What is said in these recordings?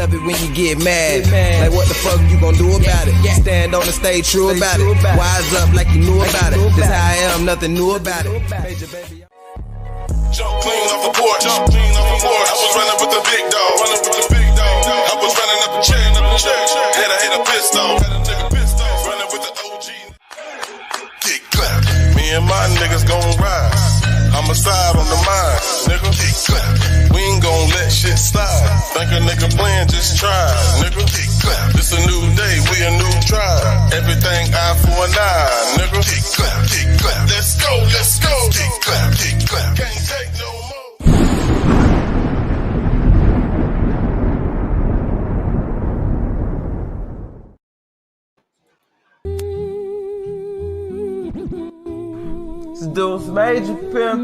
love it when you get mad. Like what the fuck you gon' do about it? Stand on and stay true about it. Wise up like you knew about it. This how I am, nothing new about it. Jump clean off the porch. I was running with the big dog. I was running up the chain. Had a hit a pistol. Running with the OG. Kick clap. Me and my niggas gon' rise. Homicide on the mind, nigga. Kick clap. We ain't gon' let shit slide. Think a nigga playing, just try, nigga. Kick clap. This a new day, we a new tribe. Everything eye for an eye, nigga. Kick clap, kick clap. Let's go, let's go. Kick clap, kick clap. Can't take no more. Deuce Major Pimp,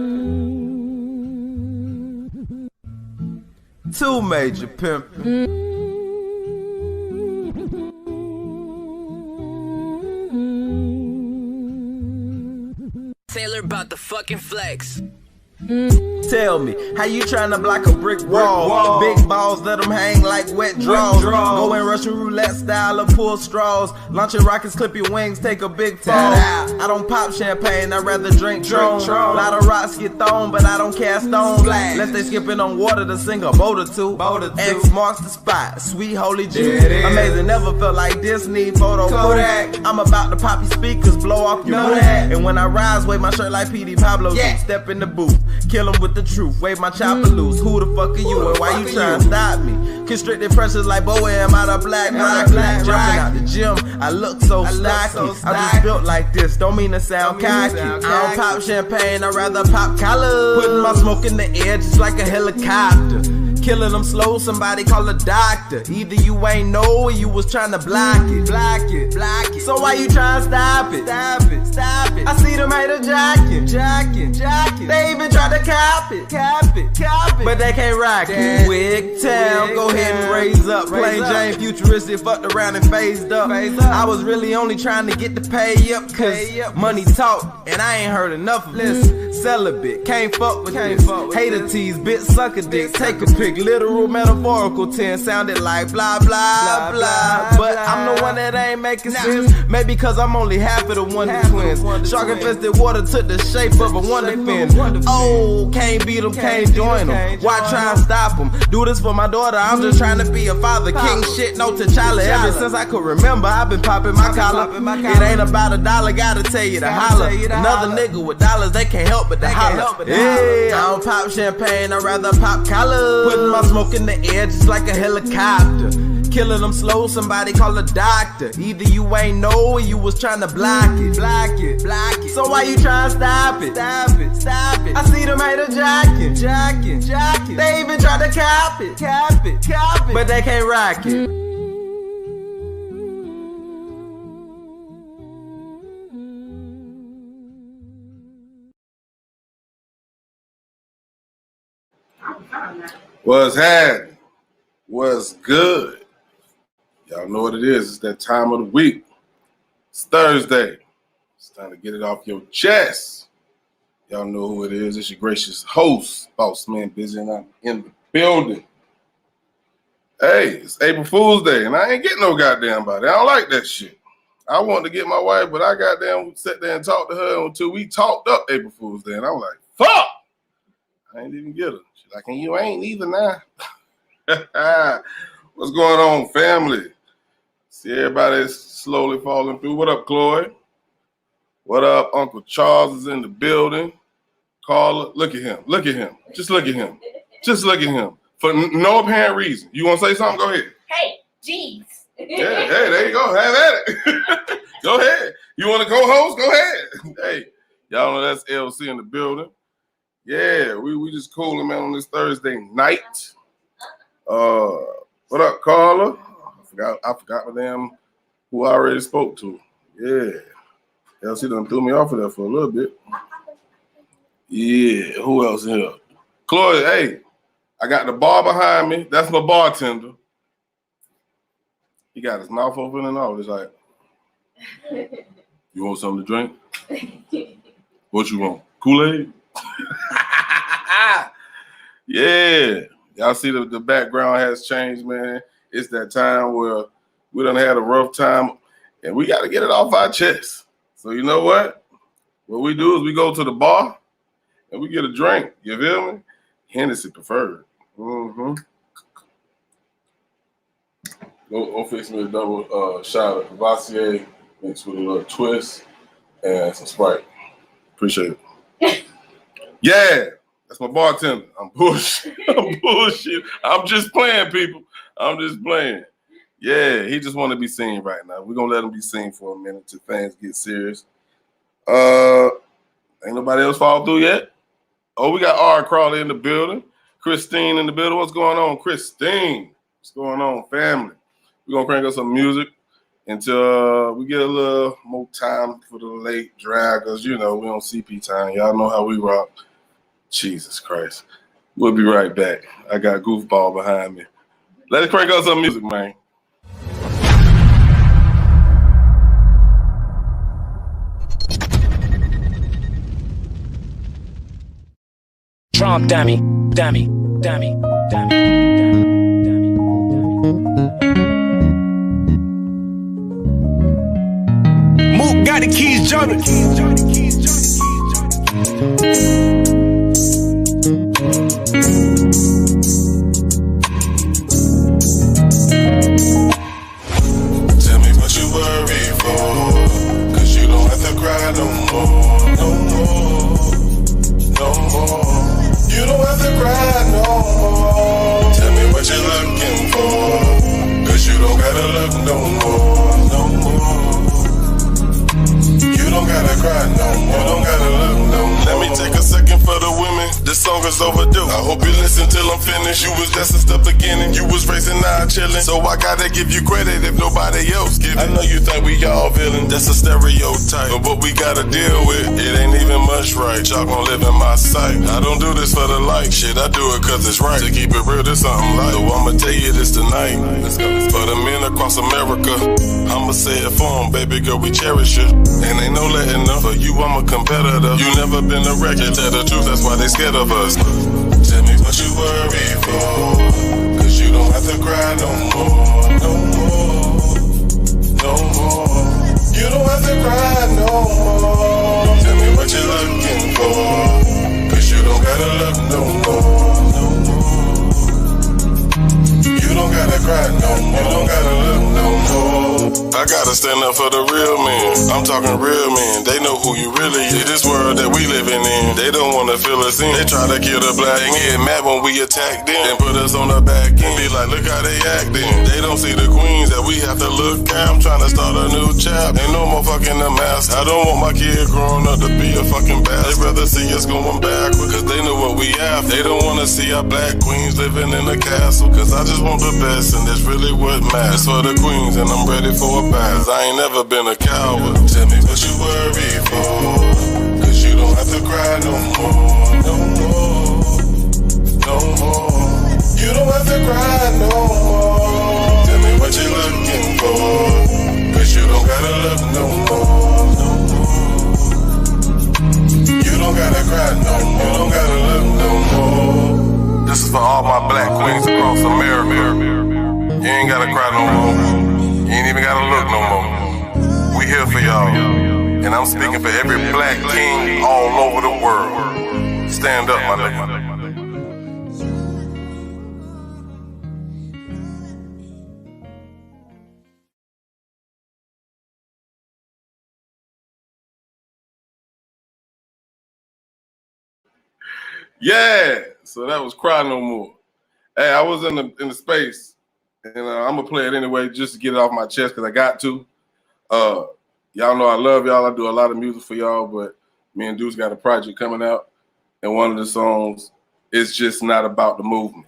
2 Major Pimp. Taylor about the fucking flex. Tell me, how you tryna block a brick wall? Big balls, let them hang like wet draws. Go in Russian roulette style or pull straws. Launching rockets, clip your wings, take a big fall. I don't pop champagne, I'd rather drink Tron. Lot of rocks get thrown, but I don't cast stones. Unless they skipping on water to sing a boat or two. X marks the spot, sweet holy juice. Amazing, never felt like this, need photo Kodak. I'm about to pop your speakers, blow off your roof. And when I rise, wave my shirt like PD Pablo. Step in the booth, kill him with the truth, wave my chopper loose. Who the fuck are you and why you trying to stop me? Constricted pressures like Bossman out of black rock. Jumping out the gym, I look so stocky. I just built like this, don't mean to sound cocky. I don't pop champagne, I'd rather pop collars. Putting my smoke in the air just like a helicopter. Killing them slow, somebody call a doctor. Either you ain't know or you was trying to block it. So why you trying to stop it? Stop it. I see them haters jacking. They even tried to cap it. But they can't rock it. Wig Town, go ahead and raise up. Plain Jane, futuristic, fucked around and phased up. I was really only trying to get the pay up, cause money talk, and I ain't heard enough of this. Celibate, can't fuck with this. Hater tease, bitch sucker dick, take a pic. Literal, metaphorical 10 sounded like blah, blah, blah. But I'm the one that ain't making sense. Maybe cause I'm only half of the Wonder Twins. Shark infested water took the shape of a wonder fin. Oh, can't beat them, can't join them. Why try and stop them? Do this for my daughter, I'm just trying to be a father. King shit, no T'Challa. Ever since I could remember, I've been popping my collar. It ain't about $1, gotta tell you to holler. Another nigga with dollars, they can't help but to holler. Yeah, I don't pop champagne, I'd rather pop collars. Putting my smoke in the air just like a helicopter. Killing them slow, somebody call a doctor. Either you ain't know or you was trying to block it. So why you trying to stop it? Stop it. I see them haters jacking. They even tried to cap it. But they can't rock it. What's happening? What's good? Y'all know what it is. It's that time of the week. It's Thursday. It's time to get it off your chest. Y'all know who it is. It's your gracious host, Bossman, busy, and I'm in the building. Hey, it's April Fool's Day, and I ain't getting no goddamn body. I don't like that shit. I wanted to get my wife, but I goddamn sat there and talked to her until we talked up April Fool's Day, and I was like, fuck! I ain't even get her. She's like, and you ain't either now. What's going on, family? See everybody's slowly falling through. What up, Chloe? What up? Uncle Charles is in the building. Carla, look at him. Just look at him. For no apparent reason. You want to say something? Go ahead. Hey, jeez. Yeah, hey, there you go. Have at it. Go ahead. You want to co-host? Go ahead. Hey, y'all know that's LC in the building. Yeah, we just cooling, man, on this Thursday night. What up, Carla? I forgot my damn who I already spoke to. Yeah. LC done threw me off of that for a little bit. Yeah, who else in here? Chloe, hey, I got the bar behind me. That's my bartender. He got his mouth open and all. He's like, you want something to drink? What you want? Kool-Aid? Yeah. Y'all see the background has changed, man. It's that time where we done had a rough time and we got to get it off our chest. So you know what? What we do is we go to the bar and we get a drink. You feel me? Hennessy preferred. Mm-hmm. Go fix me a double shot of Bossman mixed with a little twist and some Sprite. Appreciate it. Yeah, that's my bartender. I'm bullshit. I'm just playing, people. I'm just playing. Yeah, he just want to be seen right now. We're going to let him be seen for a minute till things get serious. Ain't nobody else fall through yet? Oh, we got R. Crawley in the building. Christine in the building. What's going on, Christine? What's going on, family? We're going to crank up some music until we get a little more time for the late draggers. You know, we on CP time. Y'all know how we rock. Jesus Christ. We'll be right back. I got Goofball behind me. Let's crank up some music, man. Trump dummy. Mook got the keys, Jordan. Tell me what you worry for, 'cause you don't have to cry no more, no more, no more. You don't have to cry no more. Tell me what you're looking for, 'cause you don't gotta look no more, no more. You don't gotta cry no more, you don't gotta look no more. Let me take a second for the women, this song is overdue. I hope you listen till I'm finished. You was just the beginning, you was racing, now chilling. So I gotta give you credit if nobody else give it. I know you think we all villain, that's a stereotype. But what we gotta deal with, it ain't even much right. Y'all gon' live in my sight. I don't do this for the like, shit, I do it 'cause it's right. To keep it real, this something like. So I'ma tell you this tonight. For the men across America, I'ma say it for them, baby girl, we cherish you. And ain't no letting up. For you, I'm a competitor. You never been a record, tell the truth, that's why they scared of us. Tell me what you worry for, 'cause you don't have to cry no more, no more, no more. You don't have to cry no more. Tell me what you're looking for, 'cause you don't gotta look no more, no more. You don't gotta cry no more, you don't gotta look no more. I gotta stand up for the real men. I'm talking real men. They know who you really is. This world that we living in, they don't wanna feel us in. They try to kill the black and get mad when we attack them and put us on the back end. Be like, look how they acting. They don't see the queens that we have to look at. I'm trying to start a new chapter. Ain't no more fucking the master. I don't want my kid growing up to be a fucking bastard. They rather see us going backwards, 'cause they know what we have. They don't wanna see our black queens living in a castle, 'cause I just want the best, and that's really what matters. For the queens, and I'm ready for a bath. I ain't never been a coward. Tell me what you worry for, 'cause you don't have to cry no more, no more, no more. You don't have to cry no more. Tell me what you're looking for, 'cause you don't gotta look no more, no more. You don't gotta cry no more, you don't gotta look no more. This is for all my black queens across America. You ain't gotta cry no more. You ain't even gotta look no more. We here for y'all. And I'm speaking for every black king all over the world. Stand up, my nigga. Yeah, so that was Cry No More. Hey, I was in the space, and I'm gonna play it anyway just to get it off my chest because I got to. Y'all know I love y'all. I do a lot of music for y'all, but me and Deuce got a project coming out, and one of the songs is just not about the movement.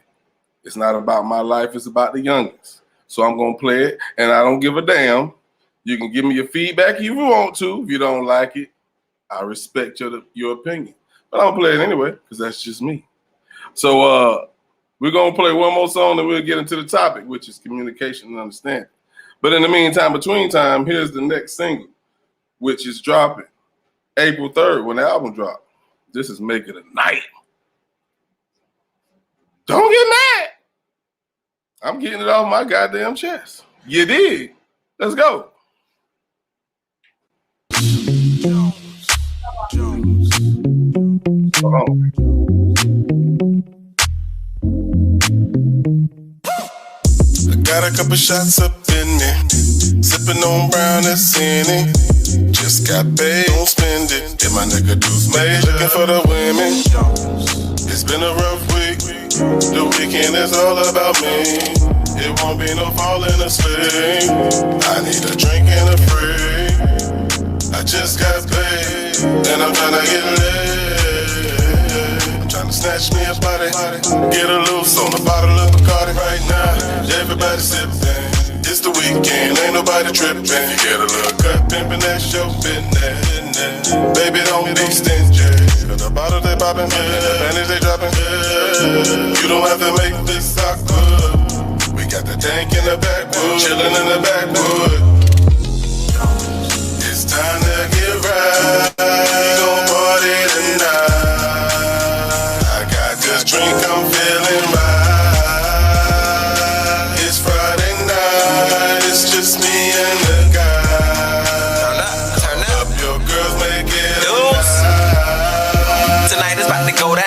It's not about my life. It's about the youngest. So I'm gonna play it, and I don't give a damn. You can give me your feedback if you want to. If you don't like it, I respect your opinion. But I'm gonna play it anyway because that's just me. So we're gonna play one more song, and we'll get into the topic, which is communication and understanding. But in the meantime, between time, here's the next single, which is dropping April 3rd when the album dropped. This is Make It a Night. Don't get mad. I'm getting it off my goddamn chest. You did. Let's go. Hold on. I got a couple shots up in me, sipping on brown and Henny. Just got paid, don't spend it. Get my nigga dudes made, looking for the women. It's been a rough week. The weekend is all about me. It won't be no falling asleep. I need a drink and a free. I just got paid, and I'm tryna get laid. I'm tryna snatch me a body, get a loose on a bottle of Bacardi right now. Everybody sipping. It's the weekend, ain't nobody tripping. You get a little cut, pimpin', that's your business. Baby, don't be stingy. Cause the bottles they poppin', the panties they droppin'. You don't have to make this awkward. We got the tank in the backwood, chillin' in the backwood. It's time to get right. We gon' party tonight. I got this drink, I'm feelin' right. Just me and the guy. Turn up. Your girls make it Tonight is about to go down.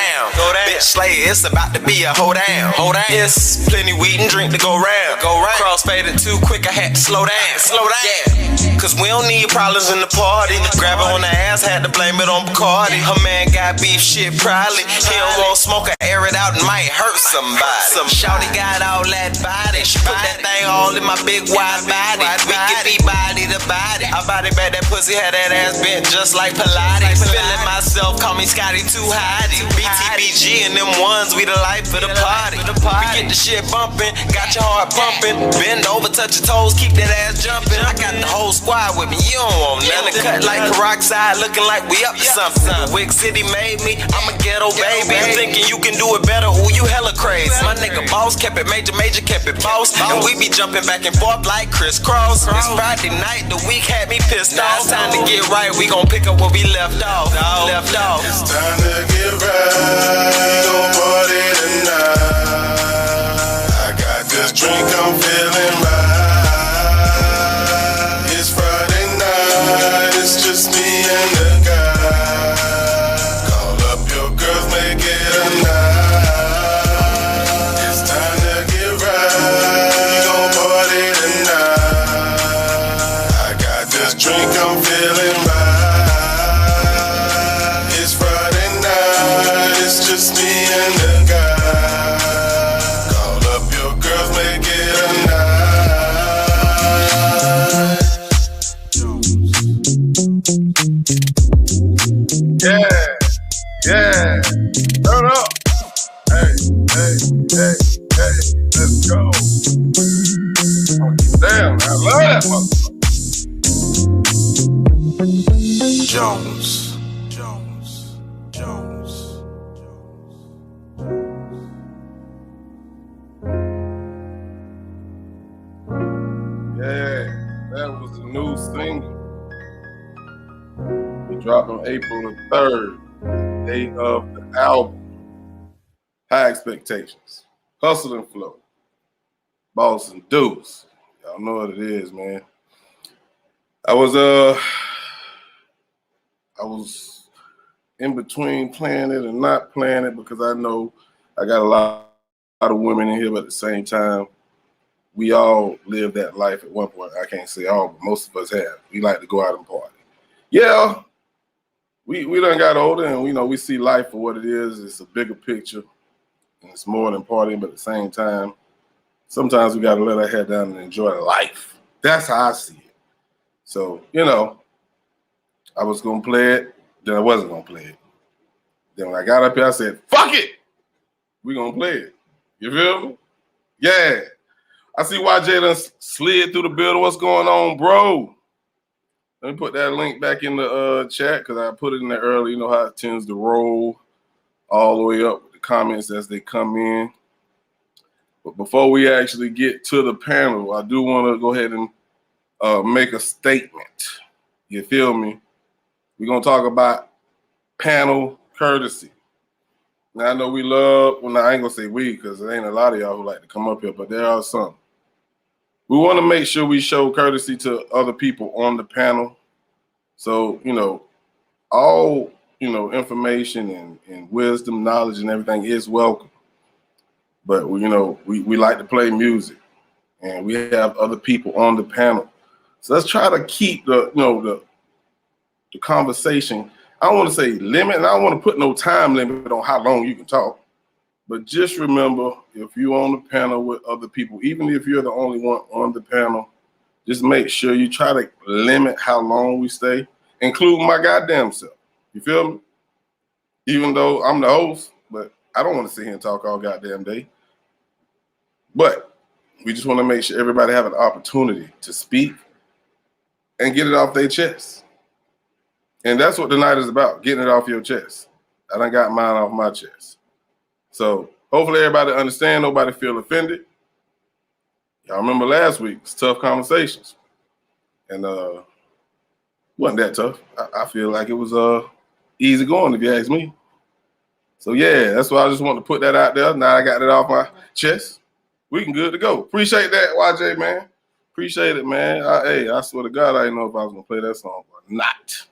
Bitch slay, it's about to be a hold down. It's plenty weed and drink to go round. Crossfaded too quick, I had to slow down. Yeah. Cause we don't need problems in the party. Grab her on the ass, had to blame it on Bacardi. Her man got beef shit probably. He don't want smoke, I air it out and might hurt somebody. Some shawty got all that body. She put that thing all in my big wide body. We can be body to body. I body back that pussy, had that ass bent just like Pilates. Feeling myself, call me Scotty too hotty. BTBG and them ones, we the life of the party. We get the shit bumping, got your heart pumping. Bend over, touch your toes, keep that ass jumping. I got the whole squad with me, you don't want nothing. Cut like peroxide, looking like we up to something. Wick City made me, I'm a ghetto baby. You thinking you can do it better, ooh, you hella crazy. My nigga boss kept it major, kept it boss. And we be jumping back and forth like crisscross. It's Friday night, the week had me pissed off. Time to get right, we gon' pick up where we left off. It's time to get right, we gon' party tonight. I got this drink, I'm feeling right. It's Friday night, it's just me and the guy. Call up your girls, make it a night. It's time to get right, we gon' party tonight. I got this drink, I'm feeling right. It's Friday night, it's just me and the guy. Call up your girls, make it a night. Yeah, turn up. Hey, let's go. Damn, I love that motherfucker. Jones. Yeah, that was the new single. We dropped on April the 3rd, date of the album. High Expectations, Hustle and Flow, Boss and Deuce. Y'all know what it is, man. I was in between playing it and not playing it because I know I got a lot of women in here, but at the same time, we all live that life at one point. I can't say all, but most of us have. We like to go out and party. Yeah, we done got older and we see life for what it is. It's a bigger picture and it's more than partying, but at the same time, sometimes we got to let our head down and enjoy life. That's how I see it. So, I was going to play it, then I wasn't going to play it. Then when I got up here, I said, fuck it. We going to play it. You feel me? Yeah. I see why Jay done slid through the building. What's going on, bro? Let me put that link back in the chat because I put it in there early. You know how it tends to roll all the way up with the comments as they come in. But before we actually get to the panel, I do want to go ahead and make a statement. You feel me? We're going to talk about panel courtesy. Now, I know we love, well, I ain't gonna say we, because there ain't a lot of y'all who like to come up here, but there are some. We want to make sure we show courtesy to other people on the panel. So, all, information and wisdom, knowledge, and everything is welcome. But, we like to play music, and we have other people on the panel. So let's try to keep the conversation. I don't want to say limit, and I don't want to put no time limit on how long you can talk. But just remember, if you're on the panel with other people, even if you're the only one on the panel, just make sure you try to limit how long we stay, including my goddamn self. You feel me? Even though I'm the host, but I don't want to sit here and talk all goddamn day. But we just want to make sure everybody have an opportunity to speak and get it off their chest. And that's what the night is about, getting it off your chest. I done got mine off my chest. So hopefully everybody understand, nobody feel offended. Y'all remember last week's tough conversations. And wasn't that tough. I feel like it was easy going, if you ask me. So yeah, that's why I just want to put that out there. Now I got it off my chest. We can good to go. Appreciate that, YJ, man. Appreciate it, man. I swear to God, I didn't know if I was going to play that song or not.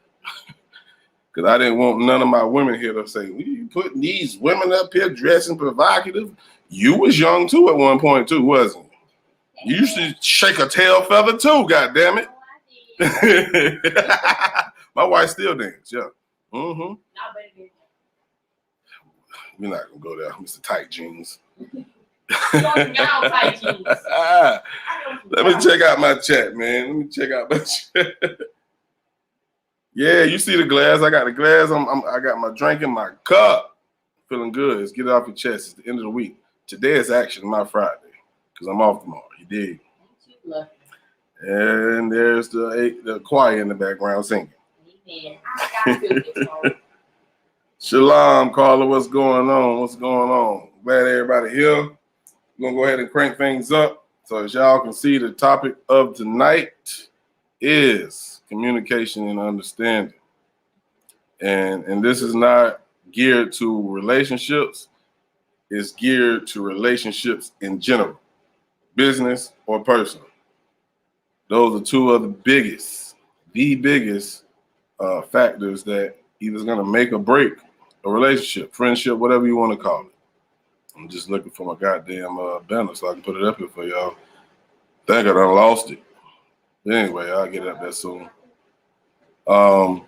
Because I didn't want none of my women here to say, you putting these women up here dressing provocative. You was young, too, at one point, too, wasn't you? You used to shake a tail feather, too, goddammit. My wife still dance, yeah. Mm-hmm. We're not going to go there. Mr. Tight Jeans. Let me check out my chat, man. Yeah, you see the glass. I got the glass. I got my drink in my cup. Feeling good. Let's get it off your chest. It's the end of the week. Today is actually my Friday because I'm off tomorrow. You dig? And there's the choir in the background singing. Shalom, Carla. What's going on? What's going on? Glad everybody here. We're going to go ahead and crank things up. So as y'all can see, the topic of tonight is communication and understanding. And this is not geared to relationships. It's geared to relationships in general, business or personal. Those are two of the biggest factors that either is going to make or break a relationship, friendship, whatever you want to call it. I'm just looking for my goddamn banner so I can put it up here for y'all. Think I done lost it. But anyway, I'll get it up there soon. So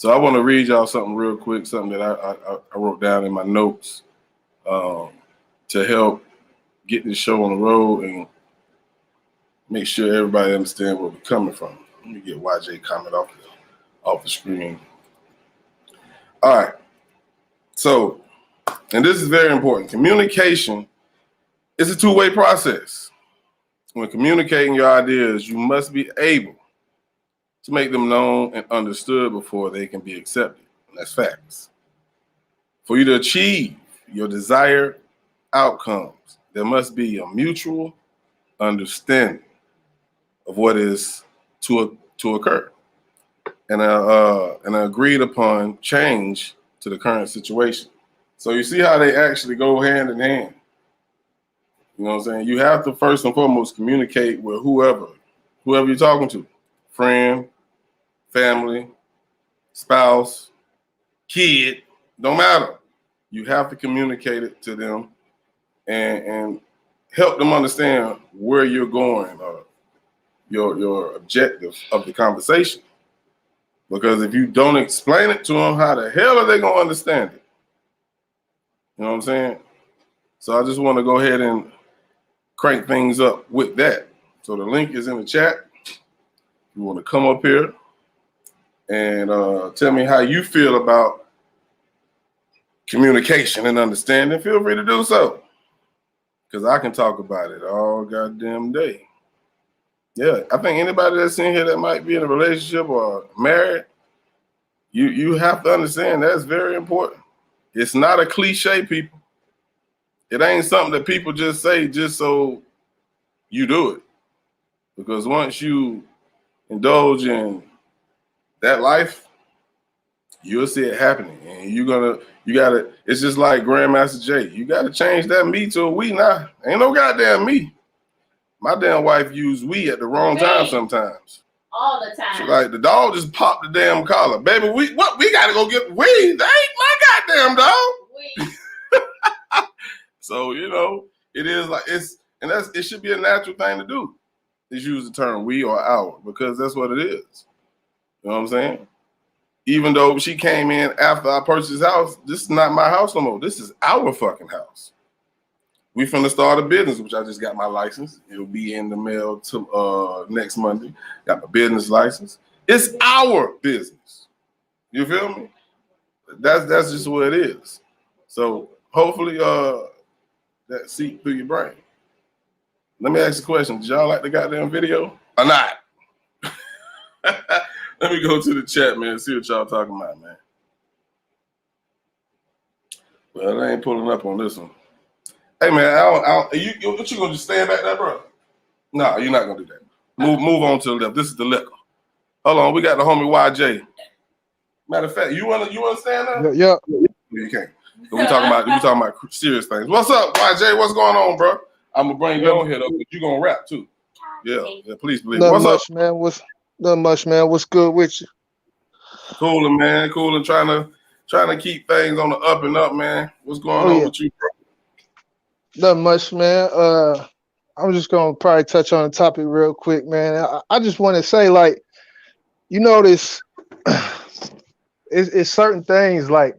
I want to read y'all something real quick, something that I wrote down in my notes to help get this show on the road and make sure everybody understands where we're coming from. Let me get YJ comment off the screen. All right. So, and this is very important. Communication is a two-way process. When communicating your ideas, you must be able to make them known and understood before they can be accepted. And that's facts. For you to achieve your desired outcomes, there must be a mutual understanding of what is to occur and an agreed upon change to the current situation. So you see how they actually go hand in hand. You know what I'm saying? You have to first and foremost communicate with whoever you're talking to, friend, family, spouse, kid, don't matter. You have to communicate it to them and help them understand where you're going or your objective of the conversation. Because if you don't explain it to them, how the hell are they going to understand it? You know what I'm saying? So I just want to go ahead and crank things up with that. So the link is in the chat. You want to come up here and tell me how you feel about communication and understanding. Feel free to do so. Because I can talk about it all goddamn day. Yeah, I think anybody that's in here that might be in a relationship or married, you have to understand that's very important. It's not a cliche, people. It ain't something that people just say just so you do it. Because once you indulge in that life, You'll see it happening, and you gotta. It's just like Grandmaster Jay. You gotta change that me to a we now. Ain't no goddamn me. My damn wife used we at the wrong time sometimes. All the time. She like, the dog just popped the damn collar. Baby, we gotta go get we. That ain't my goddamn dog. We. So, it is like it should be a natural thing to do. Is use the term we or our, because that's what it is. You know what I'm saying? Even though she came in after I purchased this house, this is not my house no more. This is our fucking house. We finna start a business, which I just got my license. It'll be in the mail to next Monday. Got my business license. It's our business. You feel me? That's just what it is. So hopefully that seep through your brain. Let me ask you a question. Did y'all like the goddamn video or not? Let me go to the chat, man, and see what y'all talking about, man. Well, I ain't pulling up on this one. Hey, man, what you gonna just stand back there, bro? No, you're not gonna do that. Move on to the left. This is the liquor. Hold on, we got the homie YJ. Matter of fact, you wanna stand there? Yeah. You can't. We talking about serious things. What's up, YJ? What's going on, bro? I'm gonna bring you on here though, but you gonna rap too. Yeah, please believe. What's up, man? Nothing much, man. What's good with you? Cooling, man. Cooling. Trying to keep things on the up and up, man. What's going on with you, bro? Nothing much, man. I'm just gonna probably touch on the topic real quick, man. I just want to say, like, this it's certain things like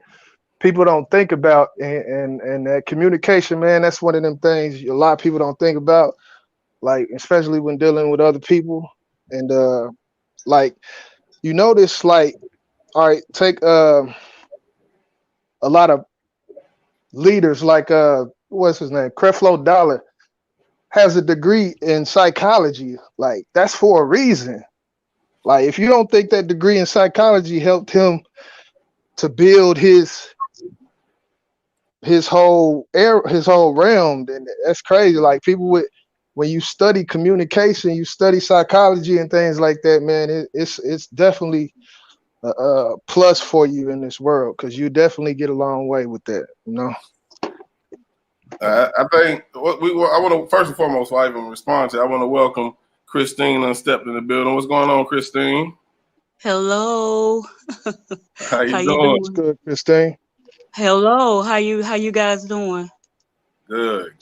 people don't think about, and that communication, man. That's one of them things a lot of people don't think about, like especially when dealing with other people, and like like, all right, take a lot of leaders like what's his name, Creflo Dollar has a degree in psychology. Like, that's for a reason. Like, if you don't think that degree in psychology helped him to build his whole realm, then that's crazy. Like, when you study communication, you study psychology and things like that, man, it's definitely a plus for you in this world, because you definitely get a long way with that, I think I want to, first and foremost, before I even respond to it, I want to welcome Christine Unstepped in the building. What's going on, Christine? Hello. How you doing? It's good, Christine. Hello. How you guys doing? Good.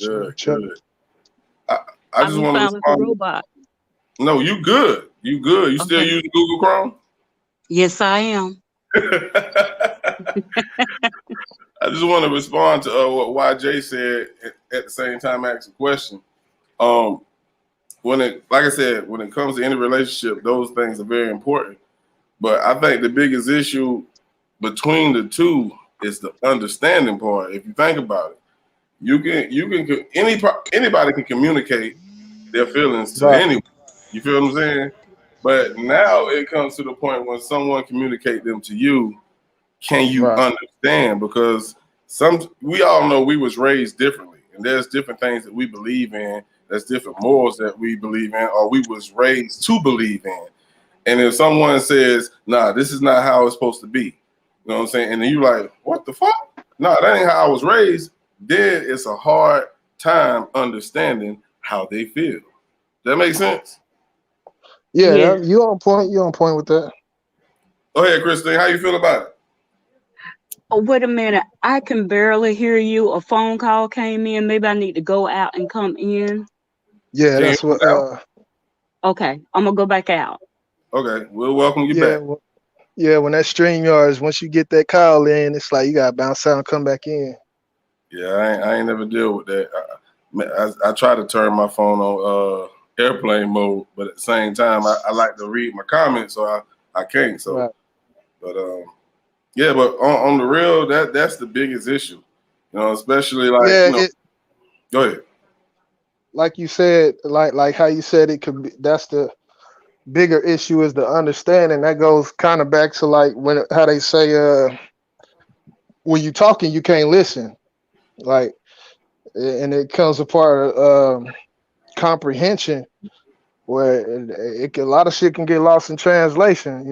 I just want to respond. Like a robot. No, you good. You good. You still using Google Chrome? Yes, I am. I just want to respond to what YJ said at the same time, ask a question. Like I said, when it comes to any relationship, those things are very important. But I think the biggest issue between the two is the understanding part. If you think about it, anybody can communicate their feelings to anyone. You feel what I'm saying? But now it comes to the point when someone communicates them to you, can you understand? Because we all know we was raised differently, and there's different things that we believe in. There's different morals that we believe in, or we was raised to believe in. And if someone says, "Nah, this is not how it's supposed to be," you know what I'm saying? And then you like, "What the fuck? Nah, that ain't how I was raised." Then it's a hard time understanding how they feel. That makes sense? Yeah. You on point. You on point with that. Go ahead, Christine. How you feel about it? Oh, wait a minute. I can barely hear you. A phone call came in. Maybe I need to go out and come in. Yeah, that's what. Okay, I'm gonna go back out. Okay, we'll welcome you back. When that StreamYards, once you get that call in, it's like you gotta bounce out and come back in. Yeah, I ain't never deal with that. I try to turn my phone on airplane mode, but at the same time, I like to read my comments, so I can't. So, but yeah, but on the real, that's the biggest issue, especially like go ahead. Like you said, like how you said it could be. That's the bigger issue, is the understanding. That goes kind of back to like how they say when you talking, you can't listen. Like, and it comes a part of comprehension, where a lot of shit can get lost in translation,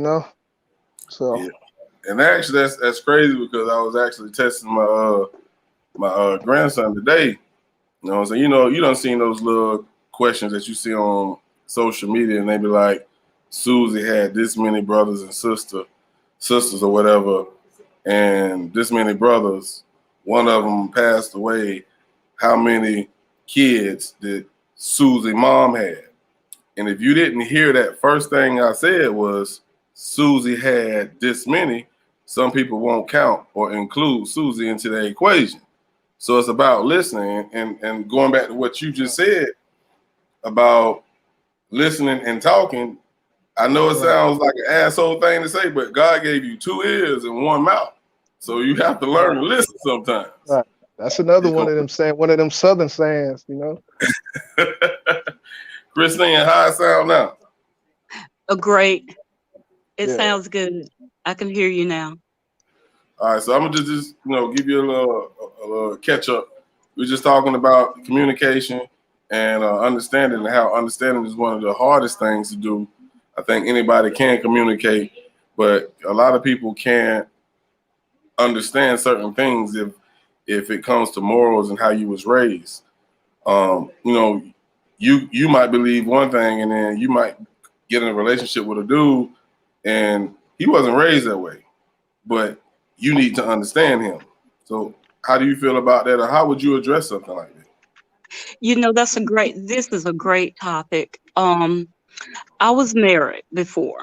So yeah. And actually, that's crazy because I was actually testing my grandson today. You know what I'm saying? You don't see those little questions that you see on social media, and they be like, Susie had this many brothers and sisters or whatever, and this many brothers. One of them passed away. How many kids did Susie mom had? And if you didn't hear that, first thing I said was Susie had this many. Some people won't count or include Susie into the equation. So it's about listening and going back to what you just said about listening and talking. I know it sounds like an asshole thing to say, but God gave you 2 ears and 1 mouth. So you have to learn to listen sometimes. Right. That's another one of them Southern sayings, Christine, how it sound now? Great. It sounds good. I can hear you now. All right, so I'm gonna just give you a little catch up. We're just talking about communication and understanding, and how understanding is one of the hardest things to do. I think anybody can communicate, but a lot of people can't understand certain things if it comes to morals and how you was raised. You might believe one thing, and then you might get in a relationship with a dude, and he wasn't raised that way, but you need to understand him. So how do you feel about that, or how would you address something like that? This is a great topic. I was married before,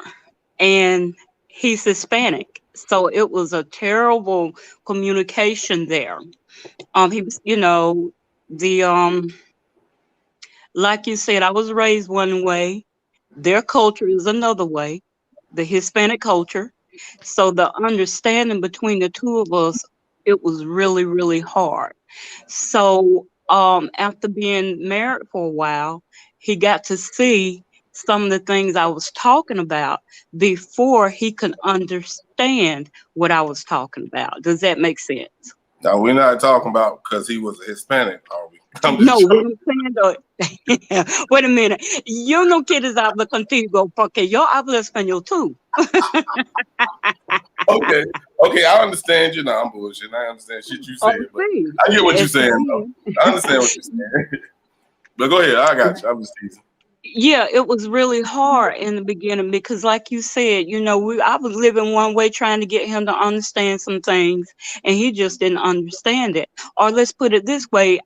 and he's Hispanic, so it was a terrible communication there. He was, like you said, I was raised one way. Their culture is another way, the Hispanic culture. So the understanding between the two of us, it was really, really hard. So after being married for a while, he got to see some of the things I was talking about before he could understand what I was talking about. Does that make sense? Now, we're not talking about because he was a Hispanic, are we? No, what I'm saying, wait a minute. Yo no quieres hablar contigo porque yo hablo español too. Okay, I understand you. I'm bullshitting. I understand shit you said, but I get what you're saying, though. I understand what you're saying. But go ahead, I got you. I'm just teasing. Yeah, it was really hard in the beginning because, like you said, I was living one way trying to get him to understand some things, and he just didn't understand it. Or let's put it this way: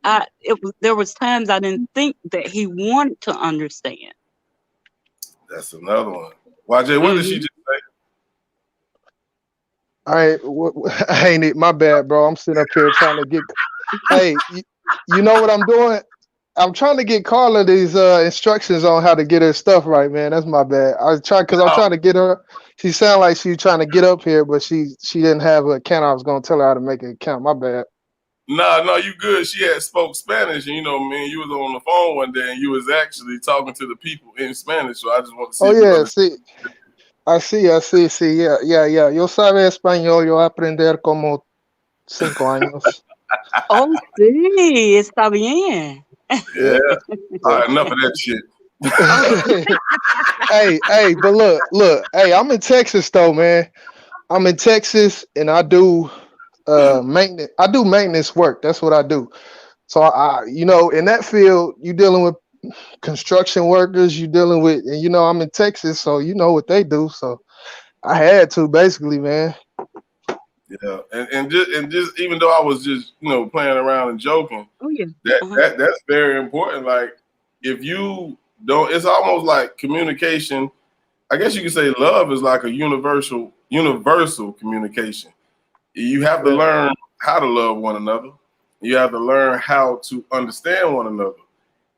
there was times I didn't think that he wanted to understand. That's another one. YJ, what did she just say? I ain't my bad, bro. I'm sitting up here trying to get. Hey, you know what I'm doing? I'm trying to get Carla these instructions on how to get her stuff right, man. That's my bad. I'm trying to get her. She sounded like she was trying to get up here, but she didn't have an account. I was gonna tell her how to make an account. My bad. No, you good. She had spoke Spanish, and you was on the phone one day, and you was actually talking to the people in Spanish. So I just want to see. Oh yeah, sí, yeah. Yo sabe español. Yo aprender como 5 años. Oh, sí, está bien. Yeah. All right, enough of that shit. Hey, but look. Hey, I'm in Texas though, man. I'm in Texas, and I do maintenance. I do maintenance work. That's what I do. So I in that field, you dealing with construction workers. You dealing with, and I'm in Texas, so you know what they do. So I had to basically, man. Yeah, and just even though I was just playing around and joking, that's very important. Like if you don't, it's almost like communication. I guess you could say love is like a universal communication. You have to learn how to love one another. You have to learn how to understand one another,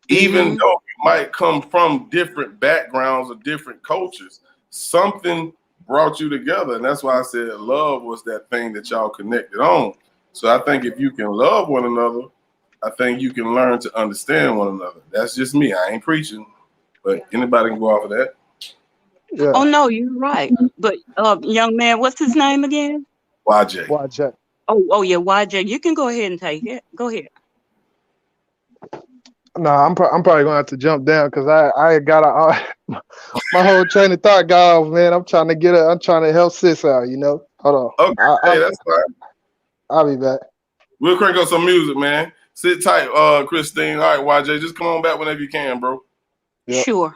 even though you might come from different backgrounds or different cultures. Something brought you together, and that's why I said love was that thing that y'all connected on. So I think if you can love one another, I think you can learn to understand one another. That's just me. I ain't preaching, but anybody can go off of that. Yeah. Oh no, you're right. But young man, what's his name again? YJ. Oh yeah, YJ. You can go ahead and take it. Go ahead. No, I'm probably gonna have to jump down because I got my whole train of thought got off, man. I'm trying to help sis out, Hold on. Okay, that's fine. I'll be back. We'll crank up some music, man. Sit tight, Christine. All right, YJ, just come on back whenever you can, bro. Yep. Sure.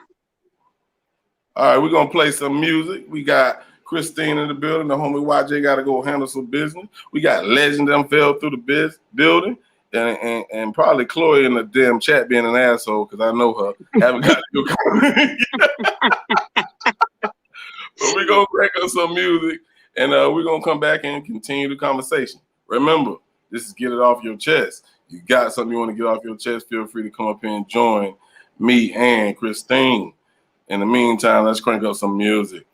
All right, we're gonna play some music. We got Christine in the building. The homie YJ got to go handle some business. We got Legend them fell through the building, and probably Chloe in the damn chat being an asshole because I know her. Haven't got to go. But we're gonna crank up some music, and we're gonna come back and continue the conversation. Remember, this is Get It Off Your Chest. You got something you want to get off your chest, feel free to come up here and join me and Christine. In the meantime, let's crank up some music.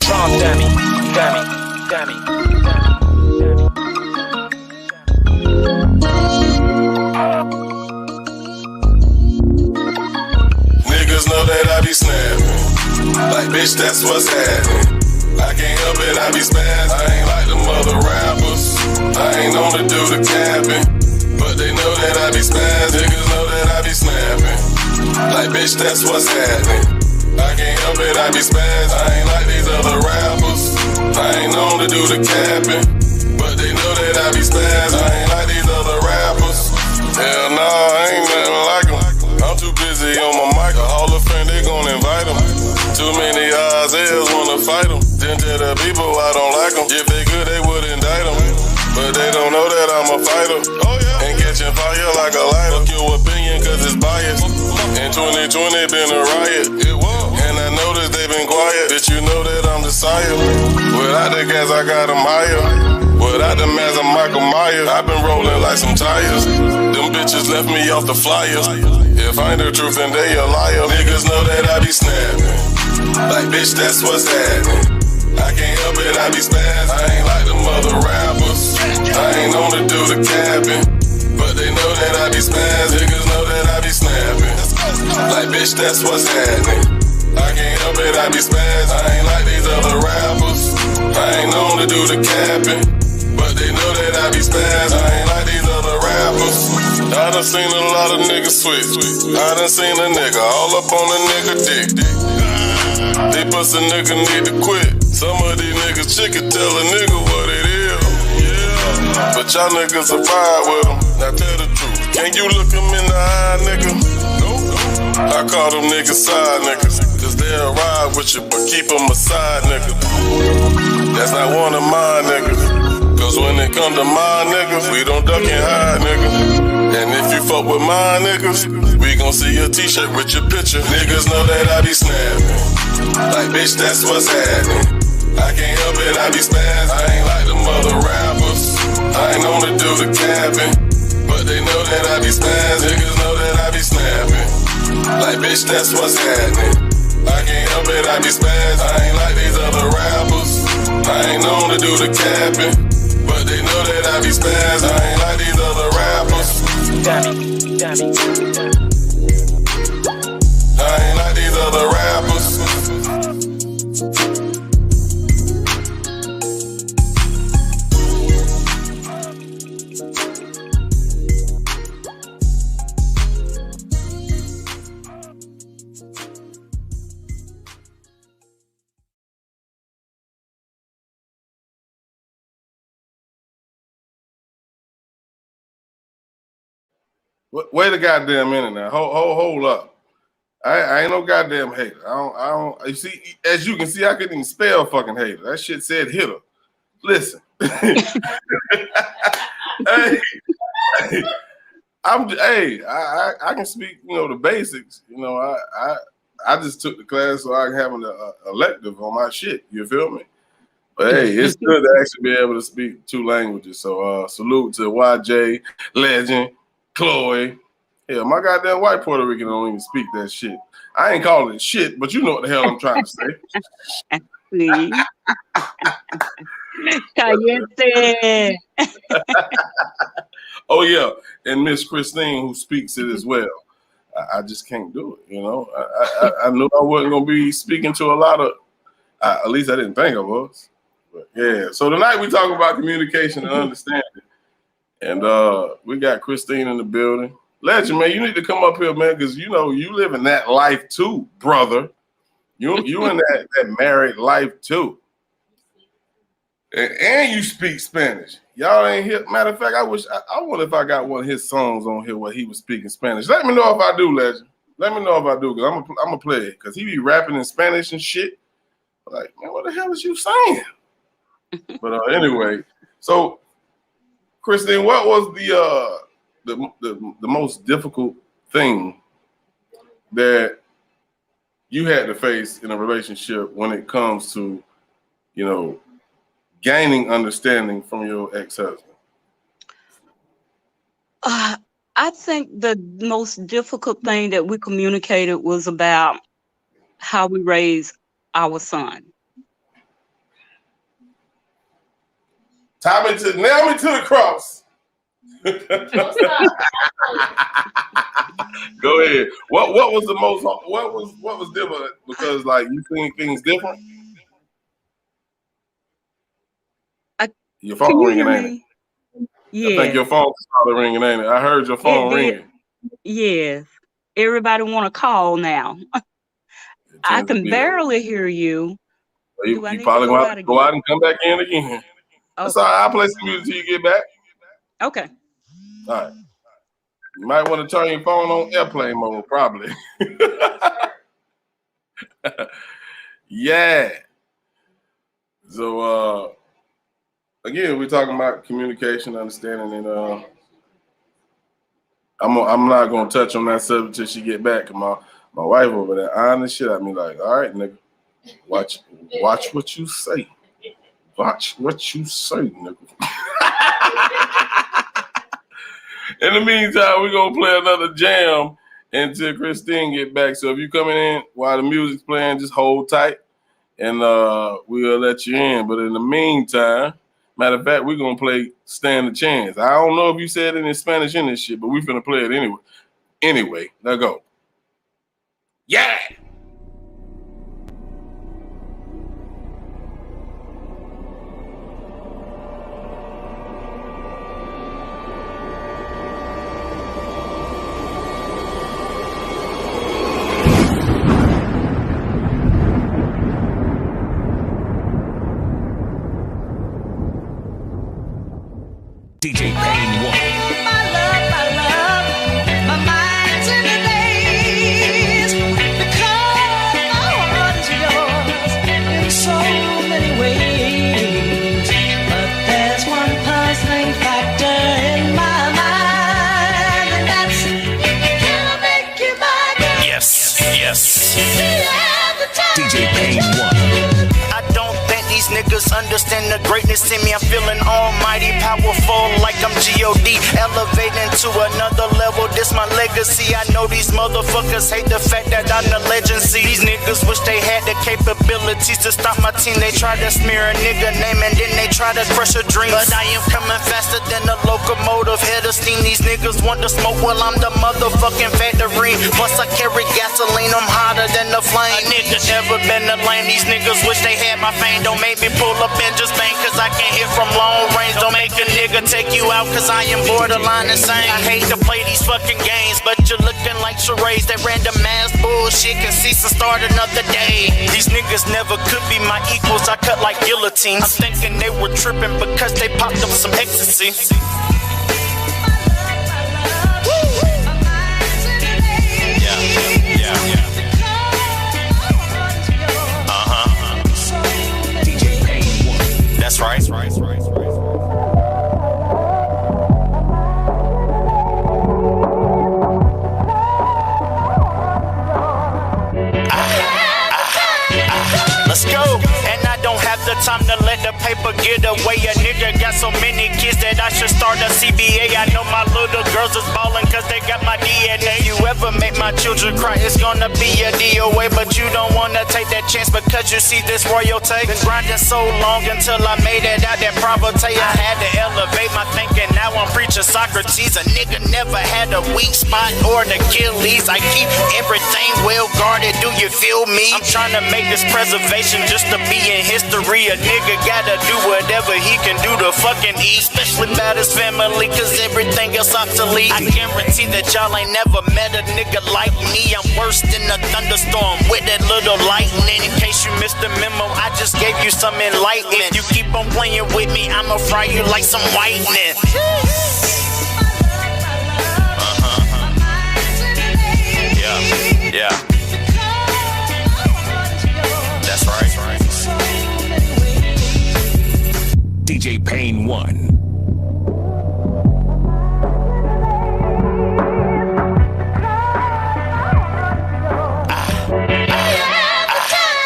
Trump dummy. Niggas know that I be snapping. Like, bitch, that's what's happening. I can't help it, I be spazzing. I ain't like them other rappers. I ain't on to do the capping. But they know that I be spazzing. Niggas know that I be snapping. Like, bitch, that's what's happening. I can't help it, I be spazzing. I ain't like these other rappers. I ain't on to do the capping. But they know that I be spazzing. I ain't like these other rappers. Hell no, I ain't nothing like them. I'm too busy on my mic. A Hall of Fame, they gon' invite them. Too many Isaiahs wanna fight them. Then tell the people I don't like them. If they good, they would indict them. But they don't know that I'm a fighter. Oh yeah. And catching fire like a lighter. Fuck your opinion cause it's biased. In 2020 been a riot. It was. And I noticed they been quiet. Bitch, you know that I'm the sire. Without the gas, I got them higher. Without the mask, I'm Michael Myers. I've been rolling like some tires. Them bitches left me off the flyers. If I ain't the truth, then they a liar. Niggas know that I be snapping. Like, bitch, that's what's happening. I can't help it, I be spazzing. I ain't like them other rappers. I ain't on to do the capping. But they know that I be spazzing. Niggas know that I be snapping. Like, bitch, that's what's happening. I can't help it, I be spazzing. I ain't like these other rappers. I ain't on to do the capping. But they know that I be spazzing. I ain't like these other rappers. I done seen a lot of niggas switch. I done seen a nigga all up on a nigga dick. They pussy nigga need to quit. Some of these niggas chicken tell a nigga what it is. Yeah. But y'all niggas will ride with them. Now tell the truth. Can you look them in the eye, nigga? Nope. I call them niggas side niggas. Cause they'll ride with you, but keep them a side nigga. That's not one of my niggas. Cause when it come to my niggas, we don't duck and hide, nigga. And if you fuck with my niggas, we gon' see a t-shirt with your picture. Niggas know that I be snapping. Like, bitch, that's what's happening. I can't help it, I be spazzing. I ain't like them other rappers. I ain't on to do the capping. But they know that I be spazzing. Niggas know that I be snapping. Like, bitch, that's what's happening. I can't help it, I be spazzing. I ain't like these other rappers. I ain't on to do the capping. But they know that I be spazzing. I ain't like these other rappers. Dummy. I ain't like these other rappers. Wait a goddamn minute now. Hold up. I ain't no goddamn hater. I don't. You see, as you can see, I couldn't even spell fucking hater. That shit said hitter. Listen. Hey, I can speak, the basics. I just took the class so I can have an elective on my shit. You feel me? But hey, it's good to actually be able to speak two languages. So salute to YJ, Legend, Chloe. Yeah, my goddamn white Puerto Rican don't even speak that shit. I ain't calling it shit, but you know what the hell I'm trying to say. Please. Caliente. Oh yeah, and Miss Christine who speaks it as well. I just can't do it. I knew I wasn't gonna be speaking to a lot of. At least I didn't think I was. But yeah. So tonight we talk about communication and understanding, and we got Christine in the building. Legend, man, you need to come up here, man, because you live in that life too, brother. You in that married life too. And you speak Spanish. Y'all ain't here. Matter of fact, I wonder if I got one of his songs on here where he was speaking Spanish. Let me know if I do, Legend. Let me know if I do, because I'm gonna play it. Because he be rapping in Spanish and shit. Like, man, what the hell is you saying? But anyway, so Christine, what was the most difficult thing that you had to face in a relationship when it comes to, you know, gaining understanding from your ex-husband? I think the most difficult thing that we communicated was about how we raise our son. Nail me to the cross. Go ahead. What was the most? What was different? Because like you think things different. Your phone ringing, ain't it? Yeah. I think your phone started ringing, ain't it? I heard your phone ringing. Yes. Everybody want to call now. I can barely hear you. You probably gonna go out and come back in again. Okay. That's all right. I'll play some music till you get back. Okay. All right. You might want to turn your phone on airplane mode, probably. Yeah. So again, we're talking about communication, understanding, and I'm not gonna touch on that subject till she get back. My wife over there eyeing the shit at me like, all right, nigga, watch what you say. Watch what you say, nigga. In the meantime, we're gonna play another jam until Christine get back. So if you coming in while the music's playing, just hold tight and we'll let you in. But in the meantime, matter of fact, we're gonna play Stand a Chance. I don't know if you said it in Spanish in this shit, but we're finna play it anyway. Anyway, let's go. Yeah. DJ Payne 1. My love, my mind's in a daze because my heart is yours in so many ways. But there's one puzzling factor in my mind, and that's can I make you my girl? Yes. DJ Payne 1. I don't think these niggas understand the greatness in me. I'm feeling almighty, powerful, like I'm G.O.D. Elevating to another level, this my legacy. I know these motherfuckers hate the fact that I'm the legend. See, these niggas wish they had the capabilities to stop my team. They try to smear a nigga name and then they try to crush a dream. But I am coming faster than a locomotive, head of steam. These niggas want to smoke, well I'm the motherfucking factory. Plus I carry gasoline, I'm hotter than the flame. A nigga never been a lame, these niggas wish they had my fame. Don't make me pull up and just bang, cause I can hit from long range. Don't make a nigga take you out, cause I am borderline insane. I hate to play these fucking games, but you're looking like charades. That random ass bullshit can cease and start another day. These niggas never could be my equals, I cut like guillotines. I'm thinking they were tripping because they popped up some ecstasy. That's right. Let's go. And I don't have the time to let the paper get away. A nigga got so many kids that I should start a CBA. I know my little girls is ballin' cause they got my DNA. You ever make my children cry, it's gonna be a DOA. But you don't wanna take that chance because you see this royalty. Been grinding so long until I made it out that poverty. I had to elevate my thinking, now I'm preaching Socrates. A nigga never had a weak spot or an Achilles. I keep everything well guarded, do you feel me? I'm trying to make this preservation just to be in history. A nigga gotta do do whatever he can do to fucking eat. Especially about his family, cause everything else obsolete. I guarantee that y'all ain't never met a nigga like me. I'm worse than a thunderstorm with that little lightning. In case you missed the memo, I just gave you some enlightenment. If you keep on playing with me, I'ma fry you like some whitening. Yeah. That's right. DJ Pain 1.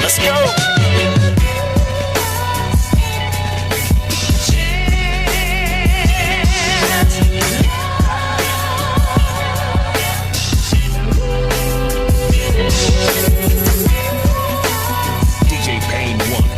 Let's go. DJ Pain 1.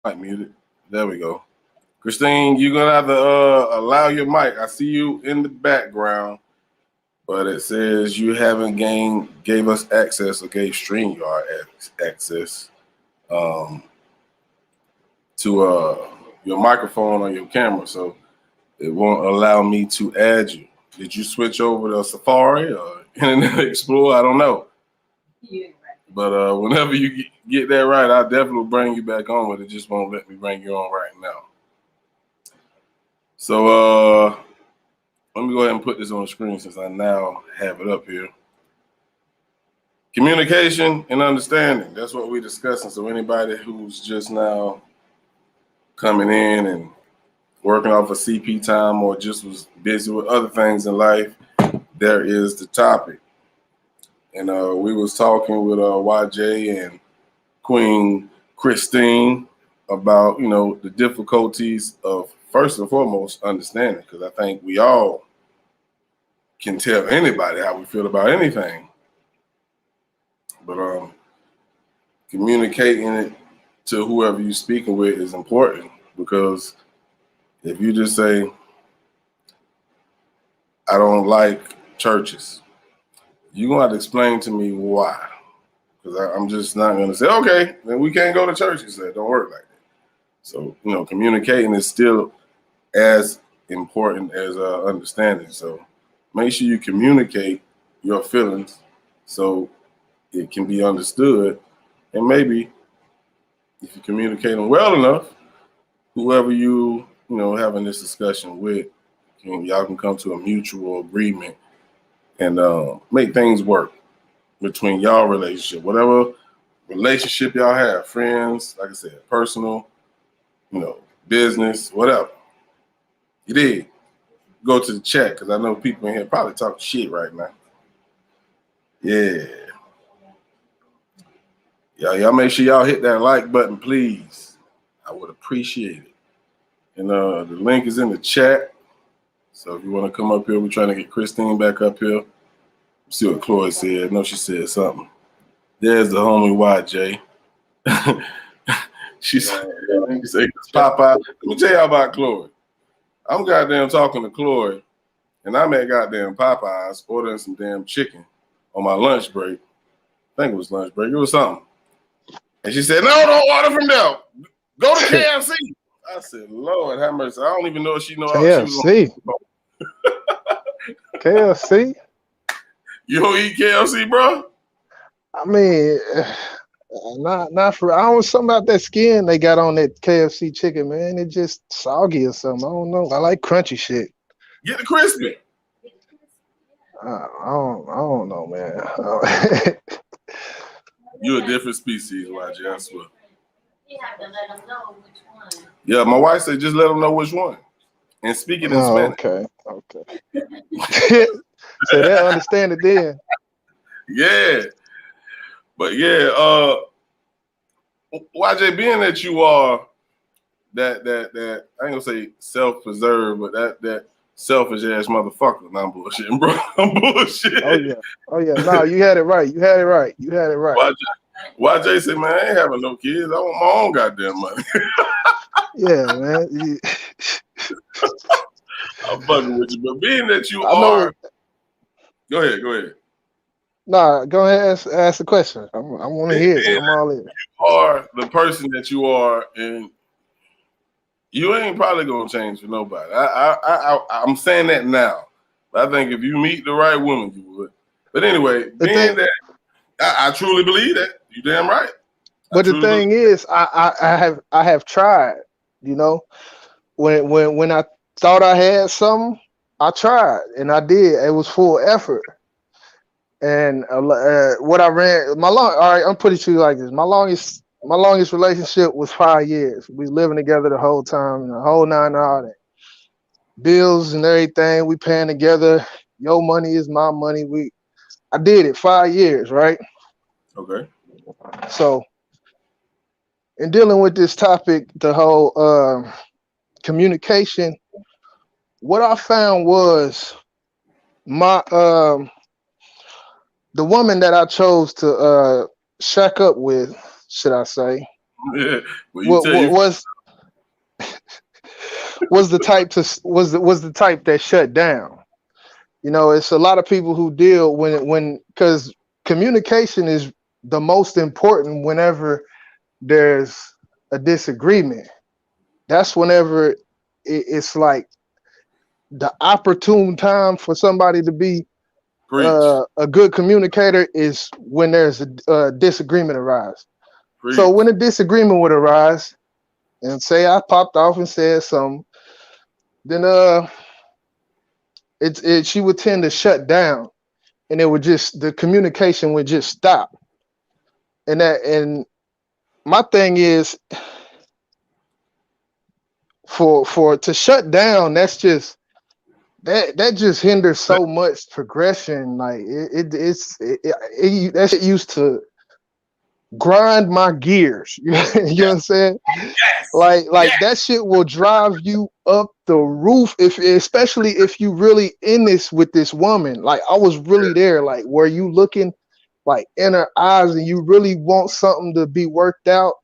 Mic muted. There we go. Christine, you're gonna have to allow your mic. I see you in the background, but it says you haven't gave us access or gave StreamYard access to your microphone or your camera, so it won't allow me to add you. Did you switch over to Safari or Internet Explorer? I don't know. Yeah. But whenever you get that right, I'll definitely bring you back on, but it just won't let me bring you on right now. So let me go ahead and put this on the screen since I now have it up here. Communication and understanding. That's what we're discussing. So anybody who's just now coming in and working off of CP time or just was busy with other things in life, there is the topic. And we was talking with YJ and Queen Christine about, you know, the difficulties of, first and foremost, understanding, because I think we all can tell anybody how we feel about anything. But communicating it to whoever you're speaking with is important, because if you just say, I don't like churches, you're going to have to explain to me why. Because I'm just not going to say, okay, then we can't go to church. He said, don't work like that. So, you know, communicating is still as important as understanding. So make sure you communicate your feelings so it can be understood. And maybe if you communicate them well enough, whoever you having this discussion with, y'all can come to a mutual agreement and make things work between y'all relationship, whatever relationship y'all have, friends, like I said, personal, business, whatever. You did. Go to the chat, because I know people in here probably talking shit right now. Yeah. Y'all make sure y'all hit that like button, please. I would appreciate it. And the link is in the chat. So if you want to come up here, we're trying to get Christine back up here. See what Chloe said. I know she said something. There's the homie YJ. She said, Popeye. Let me tell y'all about Chloe. I'm goddamn talking to Chloe, and I'm at goddamn Popeyes ordering some damn chicken on my lunch break. I think it was lunch break. It was something. And she said, no, don't order from there. Go to KFC. I said, Lord have mercy. I don't even know if she knows. KFC. KFC. You don't eat KFC, bro? I mean, Not for. I don't know something about that skin they got on that KFC chicken, man. It just soggy or something. I don't know. I like crunchy shit. Get the crispy. I don't know, man. You're a different species, YJ, I swear. You have to let them know which one. Yeah, my wife said just let them know which one. And speak it in Spanish. Okay. So they'll understand it then. Yeah. But yeah, YJ, being that you are that I ain't gonna say self-preserved, but that selfish ass motherfucker. No, I'm bullshitting, bro. I'm bullshitting. Oh yeah. No, you had it right. YJ said, man, I ain't having no kids. I want my own goddamn money. Yeah, man. I'm fucking with you, but being that you are, go ahead. Nah, go ahead and ask the question. I want to hear it. I'm all in. You are the person that you are, and you ain't probably gonna change for nobody. I'm saying that now. But I think if you meet the right woman, you would. But anyway, I truly believe that. You damn right. But the thing is, I have tried. You know, when I thought I had something, I tried and I did. It was full effort. And what I ran, all right, I'm putting it to you like this. My longest relationship was 5 years. We was living together the whole time, the whole 9 all that. Bills and everything, we paying together. Your money is my money. I did it 5 years, right? Okay. So in dealing with this topic, the whole communication, what I found was my the woman that I chose to shack up with, should I say, was the type that shut down. You know, it's a lot of people who deal because communication is the most important whenever there's a disagreement. That's whenever it's like the opportune time for somebody to be a good communicator is when there's a disagreement arise. Preach. So when a disagreement would arise, and say I popped off and said something, then she would tend to shut down, and the communication would just stop. And my thing is for to shut down, that's just that just hinders so much progression. Like that shit used to grind my gears. You know what I'm saying? Yes. Like that shit will drive you up the roof, especially if you really in this with this woman. Like I was really there. Like were you looking like in her eyes and you really want something to be worked out,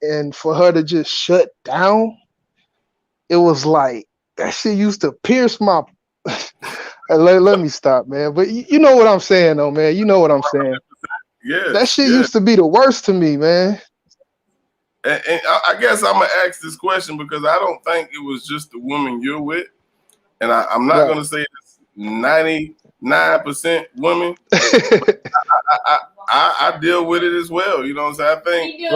and for her to just shut down, it was like that shit used to pierce my let me stop, man. But you know what I'm saying though, man. You know what I'm saying. Yeah, that shit used to be the worst to me, man. And I guess I'm gonna ask this question because I don't think it was just the woman you're with, and I'm not gonna say it's 99% women. I deal with it as well. You know what I'm saying?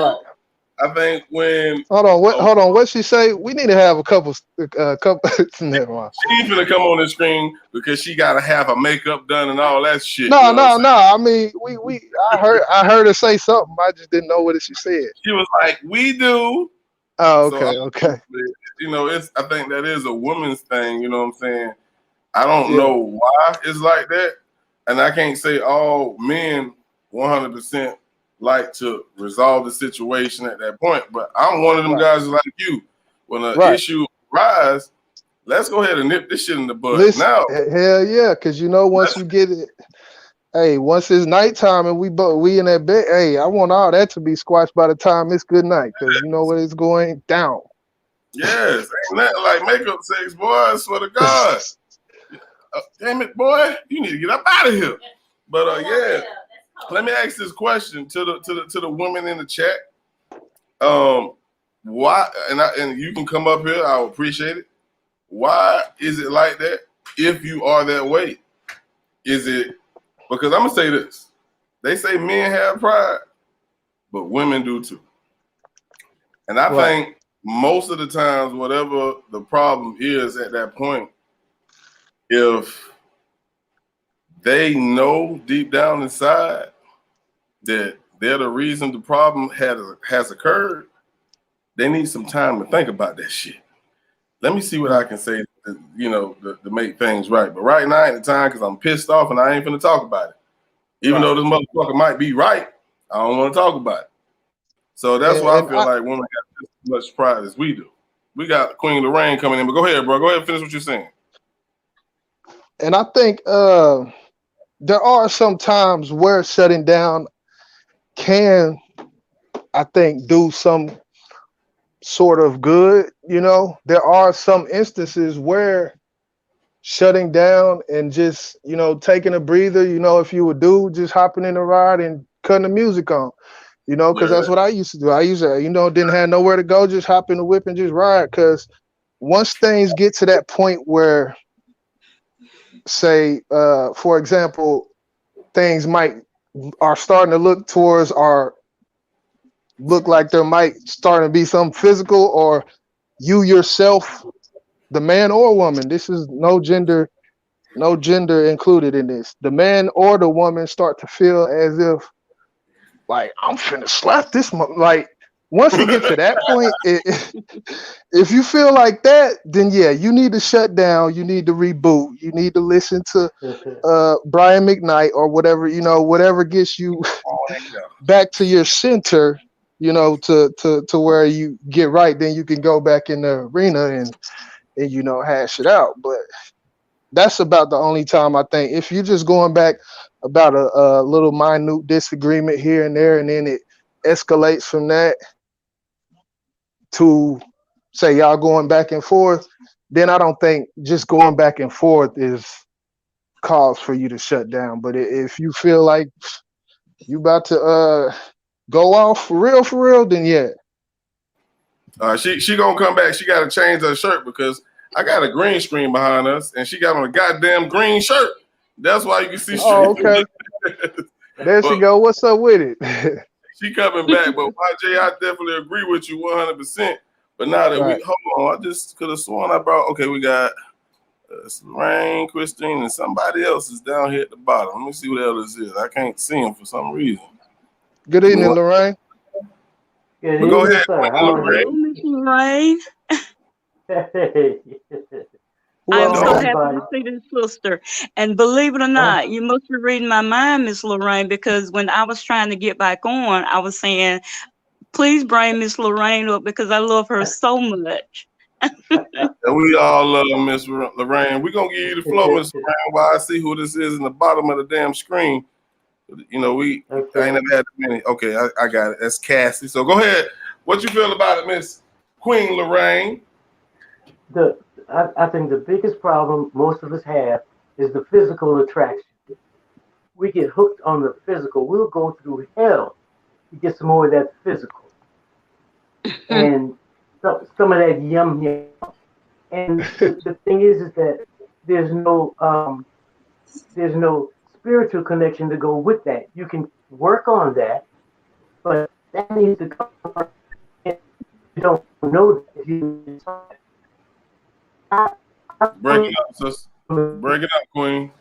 I think when hold on, what she say? We need to have a couple. Never mind. She ain't gonna come on the screen because she gotta have her makeup done and all that shit. No. I mean, I heard her say something. I just didn't know what she said. She was like, "We do." Oh, okay, okay. You know, I think that is a woman's thing. You know what I'm saying? I don't know why it's like that, and I can't say all men 100%. Like to resolve the situation at that point, but I'm one of them guys like you. When an issue arises, let's go ahead and nip this shit in the bud now. Hell yeah, because you know once you get it, hey, once it's nighttime and we in that bed, hey, I want all that to be squashed by the time it's good night, because you know what it's going down. Yes, ain't nothing like makeup sex, boy. I swear to God. Damn it, boy, you need to get up out of here. But yeah. Let me ask this question to the women in the chat. Why? And you can come up here. I'll appreciate it. Why is it like that? If you are that way, is it because I'm gonna say this? They say men have pride, but women do too. And I think most of the times, whatever the problem is at that point, if they know deep down inside that they're the reason the problem has occurred, they need some time to think about that shit. Let me see what I can say, to make things right. But right now ain't the time because I'm pissed off and I ain't finna talk about it. Even though this motherfucker might be right, I don't want to talk about it. So that's why I feel like women got just as much pride as we do. We got Queen Lorraine coming in, but go ahead, bro. Go ahead and finish what you're saying. And I think there are some times where shutting down can, I think, do some sort of good. There are some instances where shutting down and just, taking a breather, if you would do, just hopping in the ride and cutting the music on, because that's what I used to do. I used to, didn't have nowhere to go, just hop in the whip and just ride. Because once things get to that point where, say, for example, things are starting to look like there might start to be some physical, or you yourself, the man or woman, this is no gender included in this. The man or the woman start to feel as if, like, I'm finna slap this. Like, once it gets to that point, if you feel like that, then yeah, you need to shut down. You need to reboot. You need to listen to Brian McKnight or whatever, whatever gets you back to your center, to where you get right. Then you can go back in the arena and hash it out. But that's about the only time I think. If you're just going back about a little minute disagreement here and there, and then it escalates from that to, say, y'all going back and forth, then I don't think just going back and forth is cause for you to shut down. But if you feel like you about to go off for real, then yeah. She gonna come back. She got to change her shirt because I got a green screen behind us, and she got on a goddamn green shirt. That's why you can see. Oh, okay. There she go. What's up with it? She coming back, but YJ, I definitely agree with you 100%. But now that hold on, I just could have sworn I brought. Okay, we got Lorraine, Christine, and somebody else is down here at the bottom. Let me see what else this is. I can't see him for some reason. Good evening, Lorraine. Good evening, go ahead, sir. Lorraine. Lorraine. I'm so happy to see this sister. And believe it or not, you must be reading my mind, Miss Lorraine, because when I was trying to get back on, I was saying, please bring Miss Lorraine up because I love her so much. And we all love Miss Lorraine. We're going to give you the floor, Miss Lorraine, while I see who this is in the bottom of the damn screen. I ain't never had many. Okay, I got it. That's Cassie. So go ahead. What you feel about it, Miss Queen Lorraine? I think the biggest problem most of us have is the physical attraction. We get hooked on the physical. We'll go through hell to get some more of that physical. And some of that yum. And the thing is that there's no spiritual connection to go with that. You can work on that, but that needs to come from you don't know that you. Break it up, sis. Break it up, Queen.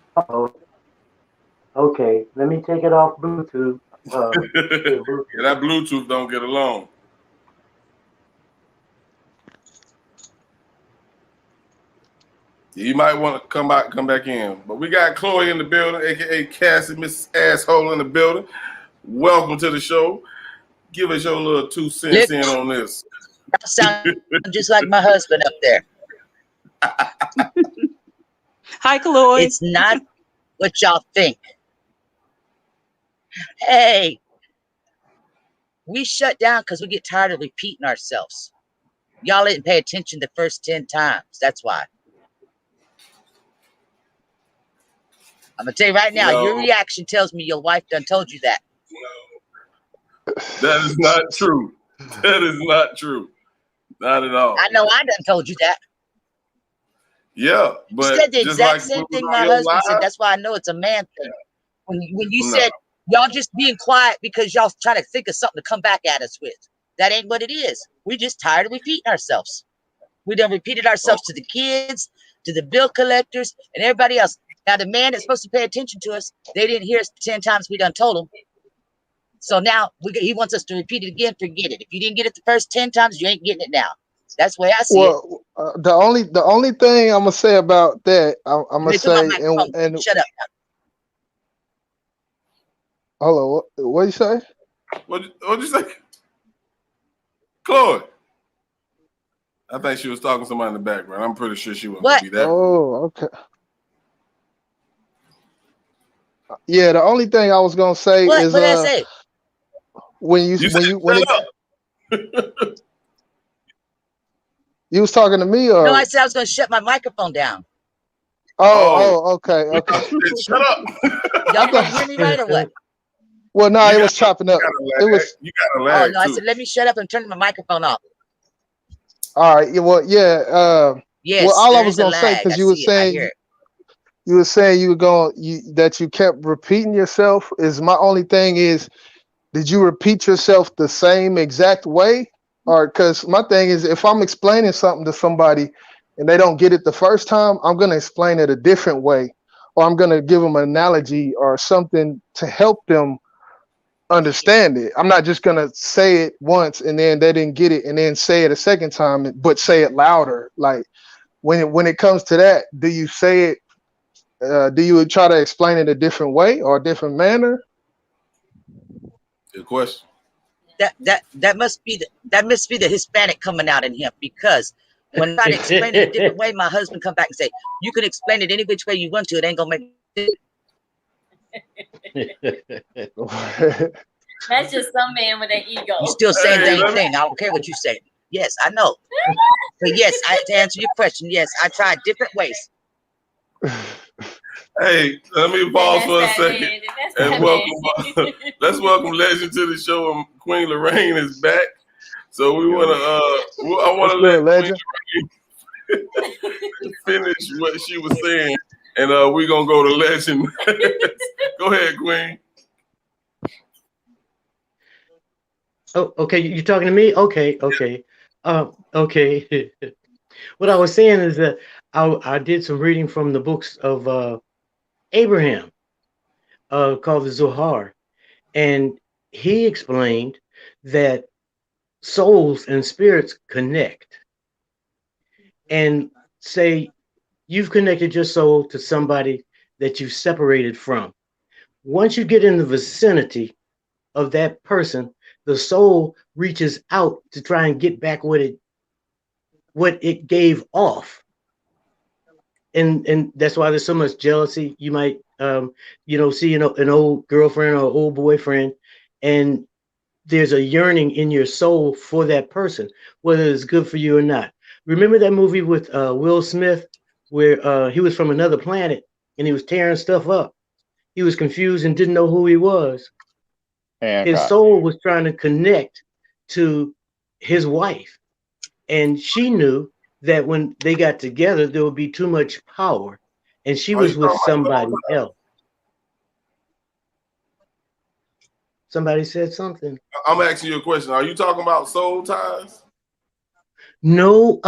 Okay, let me take it off Bluetooth. That Bluetooth don't get along. You might want to come back in. But we got Chloe in the building, aka Cassie, Mrs. Asshole in the building. Welcome to the show. Give us your little 2 cents in on this. I sound just like my husband up there. Hi, Chloe. It's not what y'all think. Hey, we shut down because we get tired of repeating ourselves. Y'all didn't pay attention the first 10 times. That's why. I'm going to tell you right now, your reaction tells me your wife done told you that. That is not true. That is not true. Not at all. I know I done told you that. Yeah, but you said the exact same thing my husband said. That's why I know it's a man thing. When you said Y'all just being quiet because y'all trying to think of something to come back at us with. That ain't what it is. We just tired of repeating ourselves. We done repeated ourselves to the kids, to the bill collectors, and everybody else. Now, the man that's supposed to pay attention to us, they didn't hear us 10 times. We done told them. So now he wants us to repeat it again. Forget it. If you didn't get it the first 10 times, you ain't getting it now. That's the way I see it. The only thing I'm gonna say about that, I'm gonna say, and shut up. Hold on, what you say? What'd you say? Chloe. I think she was talking to somebody in the background. I'm pretty sure she wasn't gonna be that. Oh, okay. Yeah, the only thing I was gonna say is what did I say? when you was talking to me, or no, I said I was gonna shut my microphone down. Okay. Shut up. Y'all can't hear me right or what? Well, no, it was chopping up. It was. You got a lag. Oh no, I said let me shut up and turn my microphone off. All right. Well, yeah. Yes. Well, all I was gonna say, because you were saying that you kept repeating yourself. Is my only thing is, did you repeat yourself the same exact way? Or because my thing is, if I'm explaining something to somebody and they don't get it the first time, I'm gonna explain it a different way, or I'm gonna give them an analogy or something to help them understand it. I'm not just gonna say it once and then they didn't get it and then say it a second time, but say it louder. Like when it comes to that, do you say it? Do you try to explain it a different way or a different manner? Good question. That must be the Hispanic coming out in him, because when I try to explain it a different way, my husband come back and say, "You can explain it any which way you want to. It ain't gonna make." That's just some man with an ego. You still saying the same thing. I don't care what you say. Yes, I know. But yes, to answer your question, yes, I tried different ways. Hey, let me pause for a second and welcome. Let's welcome Legend to the show. And Queen Lorraine is back. So we want to. I want to let Legend finish what she was saying, and we're gonna go to Legend. Go ahead, Queen. Oh, okay. You're talking to me? Okay. Okay. What I was saying is that I did some reading from the books of Abraham, called the Zohar, and he explained that souls and spirits connect. And say you've connected your soul to somebody that you've separated from. Once you get in the vicinity of that person, the soul reaches out to try and get back what it gave off. And that's why there's so much jealousy. You might see an old girlfriend or old boyfriend, and there's a yearning in your soul for that person, whether it's good for you or not. Remember that movie with Will Smith where he was from another planet and he was tearing stuff up? He was confused and didn't know who he was. His soul was trying to connect to his wife, and she knew that when they got together, there would be too much power, and she was with somebody else. Somebody said something. I'm asking you a question. Are you talking about soul ties? No,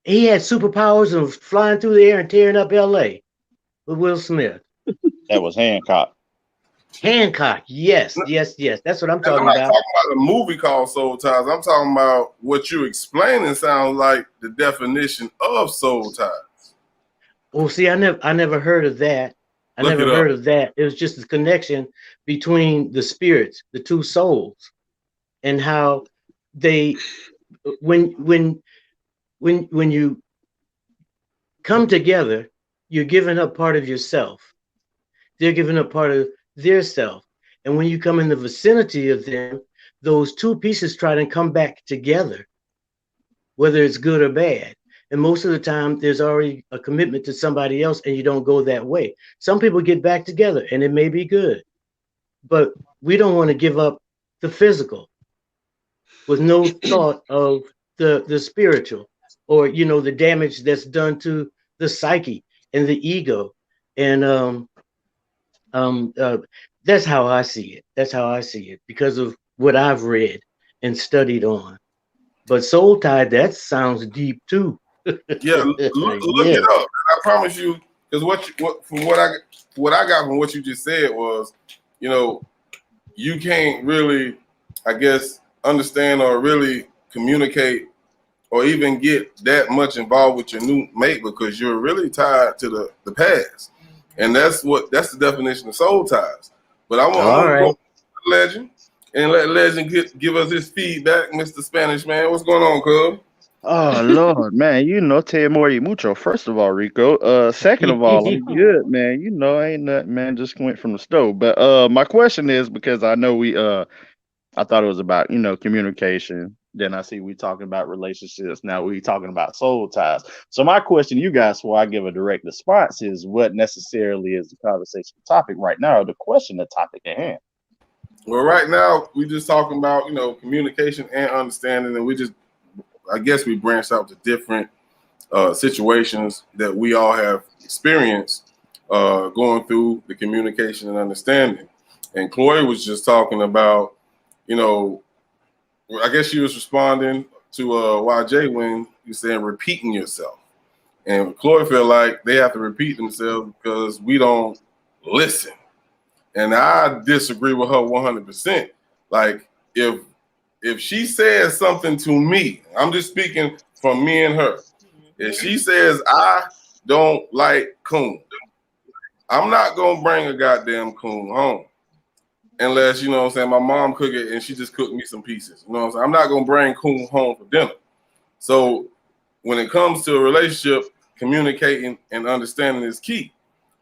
he had superpowers and was flying through the air and tearing up LA with Will Smith. That was Hancock. Hancock, yes. That's what I'm talking I'm not about. talking about a movie called Soul Ties. I'm talking about what you're explaining sounds like the definition of soul ties. Oh, see, I never heard of that. I never heard of that. It was just the connection between the spirits, the two souls, and how they, when you come together, you're giving up part of yourself. They're giving up part of their self. And when you come in the vicinity of them, those two pieces try to come back together, whether it's good or bad. And most of the time, there's already a commitment to somebody else and you don't go that way. Some people get back together and it may be good, but we don't want to give up the physical with no thought of the spiritual, or, the damage that's done to the psyche and the ego. And Um, uh, that's how I see it. That's how I see it because of what I've read and studied on. But soul tie, that sounds deep too. Yeah, look it Yes. up. I promise you, because what I got from what you just said was, you know, you can't really, I guess, understand or really communicate or even get that much involved with your new mate because you're really tied to the past. And that's the definition of soul ties. But I'm All gonna go right. to Legend and let Legend give us his feedback, Mr. Spanish man. What's going on, cuz? Oh Lord, man, te more y mucho. First of all, Rico. Second of all, I'm good, man. Ain't nothing, man. Just went from the stove. But my question is because I know I thought it was about, communication. Then I see we talking about relationships. Now we talking about soul ties. So my question to you guys before I give a direct response is what necessarily is the conversation topic right now, or the question, the topic at hand? Well, right now we just talking about, communication and understanding, and I guess we branched out to different situations that we all have experienced going through the communication and understanding. And Chloe was just talking about, I guess she was responding to YJ when you saying repeating yourself. And Chloe feel like they have to repeat themselves because we don't listen. And I disagree with her 100%. Like if she says something to me, I'm just speaking from me and her. If she says I don't like coon, I'm not gonna bring a goddamn coon home. Unless, you know what I'm saying, my mom cook it and she just cooked me some pieces. You know what I'm saying? I'm not gonna bring coon home for dinner. So when it comes to a relationship, communicating and understanding is key.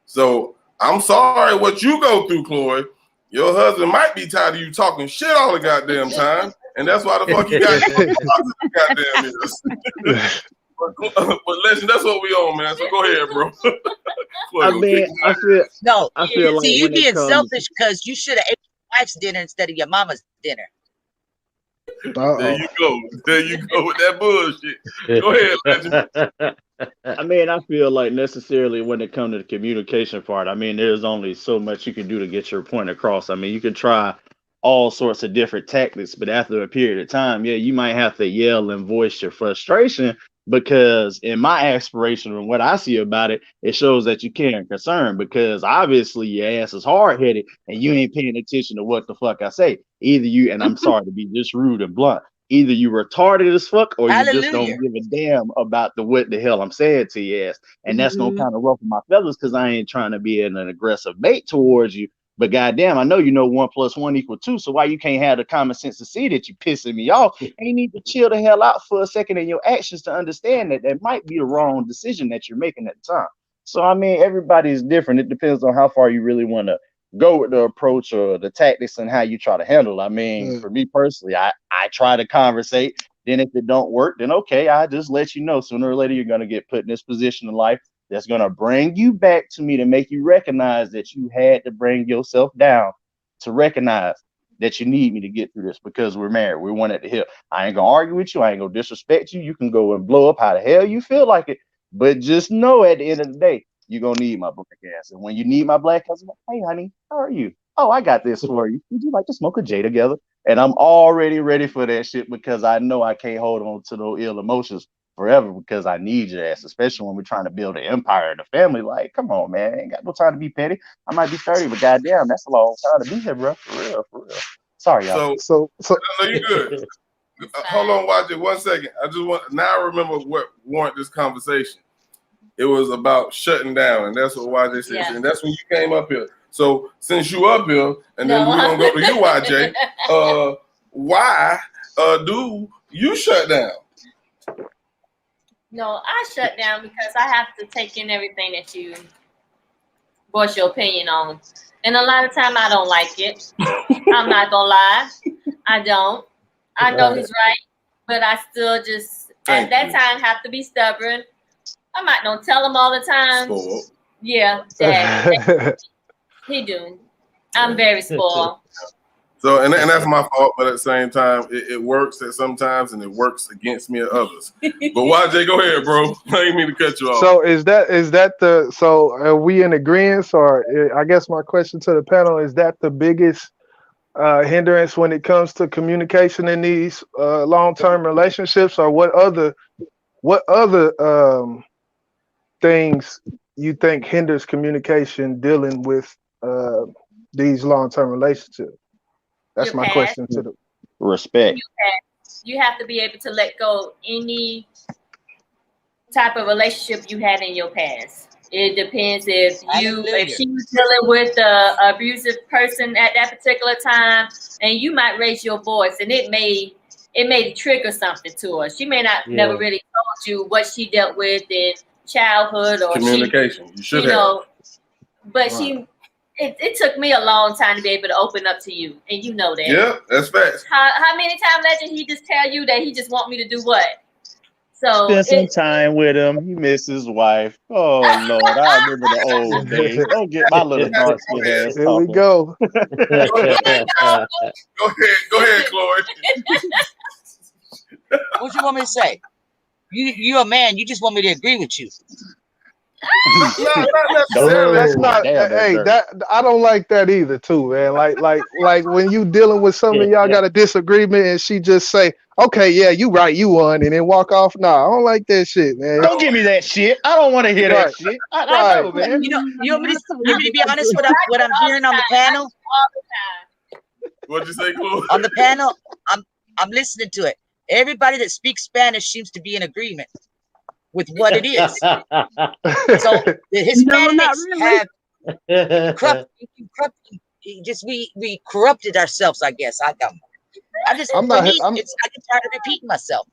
So I'm sorry what you go through, Chloe. Your husband might be tired of you talking shit all the goddamn time, and that's why the fuck you got goddamn is. But listen, that's what we on, man. So go ahead, bro. I mean, No, I feel like see, you when it being comes, selfish because you should have ate your wife's dinner instead of your mama's dinner. There you go. There you go with that bullshit. Go ahead, Legend. I mean, I feel like necessarily when it comes to the communication part, I mean, there's only so much you can do to get your point across. I mean, you can try all sorts of different tactics, but after a period of time, yeah, you might have to yell and voice your frustration because in my aspiration and what I see about it, it shows that you care and concern because obviously your ass is hard headed and you ain't paying attention to what the fuck I say. Either you, and I'm sorry to be this rude and blunt, either you retarded as fuck or you just Hallelujah. don't give a damn about what the hell I'm saying to your ass. And that's gonna kind of ruffle my feathers because I ain't trying to be an aggressive mate towards you. But goddamn, I know you know 1 + 1 = 2. So why you can't have the common sense to see that you pissing me off? And you need to chill the hell out for a second in your actions to understand that that might be the wrong decision that you're making at the time. So I mean, everybody's different. It depends on how far you really want to go with the approach or the tactics and how you try to handle it. I mean, for me personally, I try to conversate. Then if it don't work, then okay, I just let you know sooner or later you're gonna get put in this position in life that's gonna bring you back to me to make you recognize that you had to bring yourself down to recognize that you need me to get through this because we're married. We're one at the hip. I ain't gonna argue with you. I ain't gonna disrespect you. You can go and blow up how the hell you feel like it. But just know at the end of the day, you're gonna need my black ass. And when you need my black ass, I'm like, hey honey, how are you? Oh, I got this for you. Would you like to smoke a J together? And I'm already ready for that shit because I know I can't hold on to those ill emotions forever because I need your ass, especially when we're trying to build an empire and a family. Like, come on, man. I ain't got no time to be petty. I might be 30, but goddamn, that's a long time to be here, bro. For real, for real. Sorry, y'all. So no, you good. Hold on, watch it 1 second. Now I remember what warranted this conversation. It was about shutting down, and that's what YJ said, and that's when you came up here. So since you up here, and then we're gonna go to you, YJ. Why do you shut down? No, I shut down because I have to take in everything that you voice your opinion on, and a lot of time I don't like it. I'm not gonna lie, I don't. I know he's right, but I still just at that time have to be stubborn. I'm not gonna tell him all the time. Spoiled. Yeah, Dad. He do. I'm very spoiled. So, and that's my fault, but at the same time, it works at sometimes and it works against me at others. But YJ, go ahead, bro. I didn't mean to cut you off. So is that so are we in agreement, or I guess my question to the panel, is that the biggest hindrance when it comes to communication in these long-term relationships, or what other things you think hinders communication dealing with these long-term relationships? That's my question to the respect. You have to be able to let go any type of relationship you had in your past. It depends if she was dealing with an abusive person at that particular time, and you might raise your voice, and it may trigger something to her. She may not never really told you what she dealt with in childhood or communication. You should have. But it took me a long time to be able to open up to you, and you know that. Yeah, that's facts. How many times legend he just tell you that he just want me to do what? So spend some time with him. He miss his wife. Oh Lord, I remember the old days. Don't get my little dark skin ass. Here we go. Go ahead, Chloe. What you want me to say? You're a man. You just want me to agree with you. That's not. Hey, that I don't like that either, too, man. Like when you dealing with some of y'all got a disagreement and she just say, "Okay, yeah, you right, you won," and then walk off. Nah, I don't like that shit, man. Don't give me that shit. I don't want to hear that shit. I know, man. You want me to be honest with what I'm hearing on the panel? What'd you say, Chloe? On the panel, I'm listening to it. Everybody that speaks Spanish seems to be in agreement with what it is. So the Hispanics have corrupted, we corrupted ourselves, I guess. I get tired of repeating myself.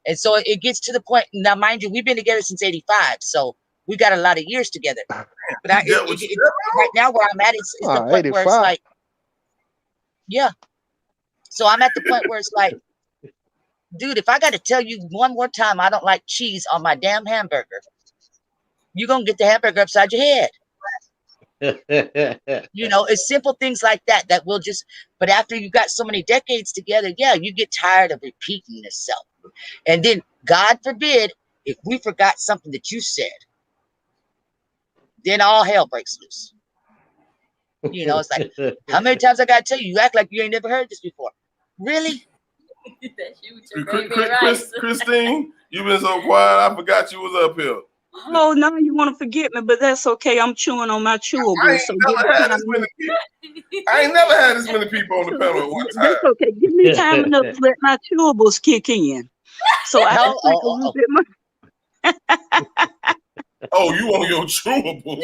And so it gets to the point, now mind you, we've been together since 85, so we got a lot of years together. But right now where I'm at, it's the point 85. Where it's like, yeah. So I'm at the point where it's like, dude, if I got to tell you one more time I don't like cheese on my damn hamburger, you're going to get the hamburger upside your head. It's simple things like that will just, but after you got so many decades together, yeah, you get tired of repeating yourself. And then, God forbid, if we forgot something that you said, then all hell breaks loose. It's like, how many times I got to tell you, you act like you ain't never heard this before. Really? Christine, you've been so quiet. I forgot you was up here. Oh, now you want to forget me, but that's okay. I'm chewing on my chewables. I ain't never had this many people on the panel at one time. That's okay. Give me time enough to let my chewables kick in. So I can take a little bit more. Oh, you on your chewables.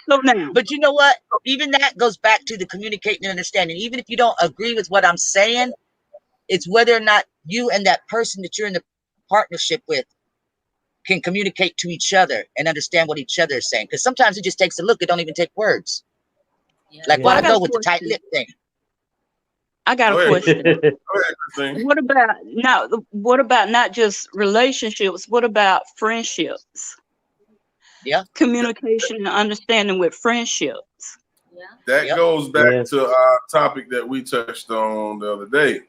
So now. But you know what? Even that goes back to the communicating and understanding. Even if you don't agree with what I'm saying, it's whether or not you and that person that you're in the partnership with can communicate to each other and understand what each other is saying. Because sometimes it just takes a look. It don't even take words. Yeah. Like what I go with the tight lip thing. I got a question. What about not just relationships? What about friendships? Yeah. Communication and understanding with friendships. Yeah. That goes back to our topic that we touched on the other day.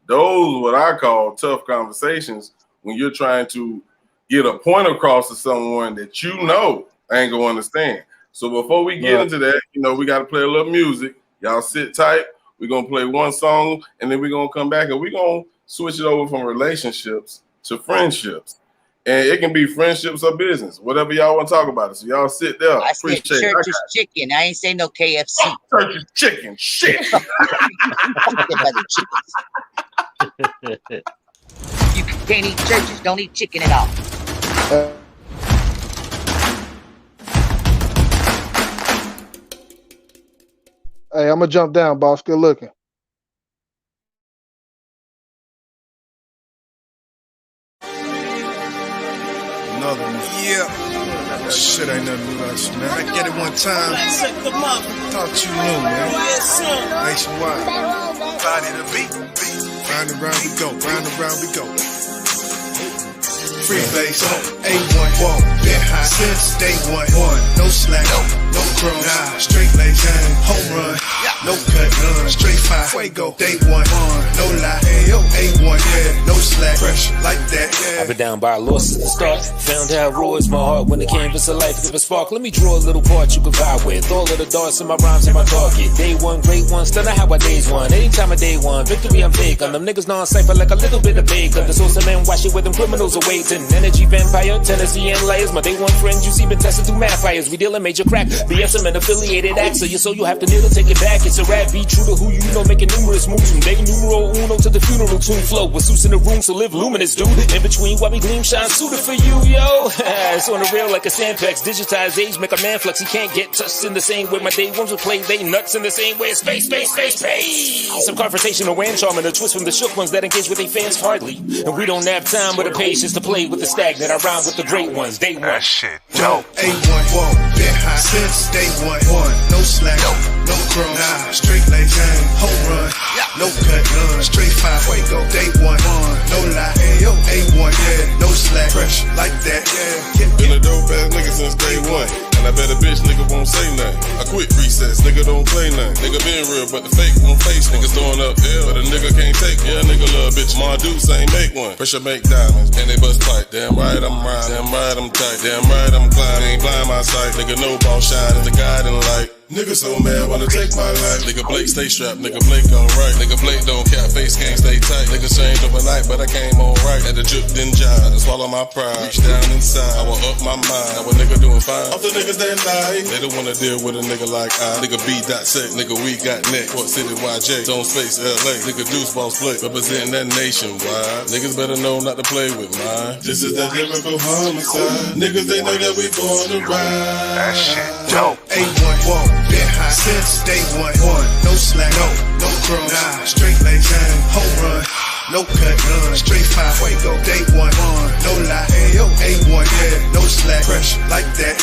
Those what I call tough conversations when you're trying to get a point across to someone that you know ain't gonna understand. So before we get into that, we got to play a little music. Y'all sit tight. We're going to play one song, and then we're going to come back, and we're going to switch it over from relationships to friendships. And it can be friendships or business, whatever y'all want to talk about it. So y'all sit there. I said church's chicken. I ain't say no KFC. Church's chicken. Shit. You can't eat churches. Don't eat chicken at all. Hey, I'm gonna jump down, boss. Good looking. Another one. Yeah. Shit ain't nothing new us, man. I get it one time. Thought you knew, man. Nationwide. Body the beat. Round and round we go. Round and round we go. Free base on A1. Been high since day one. No slack. no crumbs. Nah, straight lace, home run, no cut, none. Straight fire, fuego, day one, no lie. A1, yeah, no slack, fresh like that. Yeah. I've been down by a loss since the start. Found how raw is my heart when the canvas of life give a spark. Let me draw a little part you can vibe with. All of the darts in my rhymes and my target. Day one, great one, stunning how I days one. Anytime of day one, victory I'm big on them niggas non-cypher like a little bit of bacon. The source of men wash it with them criminals awaiting. Energy vampire, Tennessee and layers. My day one friend you see been tested through mad fires. We dealing major crack, BSM and affiliated acts. So you have to kneel to take it back. It's a rap, be true to who you know, making numerous moves from day numero uno to the funeral tune flow. With suits in the room, so live luminous, dude. In between, while we gleam, shine suited for you, yo. It's on the rail like a sandpex. Digitized age, make a man flex. He can't get touched in the same way my day ones would play. They nuts in the same way. Space. Some confrontational and charm and a twist from the shook ones that engage with their fans hardly. And we don't have time or the patience to play with the stagnant. I rhyme with the great ones. Day one. That shit dope. A1, whoa, been high since day one. No slack, no crumbs. Nah, straight lace, home run, no cut, none. Straight fire, fuego, day one, no lie. A1, yeah, no slack, fresh like that. Yeah. Been a dope ass nigga since day one. And I bet a bitch nigga won't say nothing. I quit recess, nigga don't play nothing. Nigga been real, but the fake won't face. Niggas throwing up ill, but a nigga can't take. Yeah, nigga love bitch. My dudes ain't make one. Pressure make diamonds, and they bust pipe. Damn right I'm rhyming, damn right I'm tight, damn right I'm climbing. Ain't blind my sight. Nigga no ball shine in the guiding light. Nigga so mad wanna take my life. Nigga Blake stay strapped, nigga Blake on right. Nigga Blake don't cap, face can't stay tight. Nigga changed overnight, but I came on right. Had to drip then jive and swallow my pride. Reach down inside, I will up my mind. Now a nigga doing fine. Off the niggas that lie, they don't wanna deal with a nigga like I. Nigga B.Sec, nigga we got neck. Port City YJ, Zone Space LA. Nigga Deuce Boss Play, representing that nationwide. Niggas better know not to play with mine. This is that lyrical homicide. Niggas they know that we born to ride. That shit dope. A1, whoa, been high since day one. No slack, no crumbs. Nah, straight lace, home run, no cut, none. Straight fire, fuego, day one, no lie. A1, yeah, no slack, fresh like that.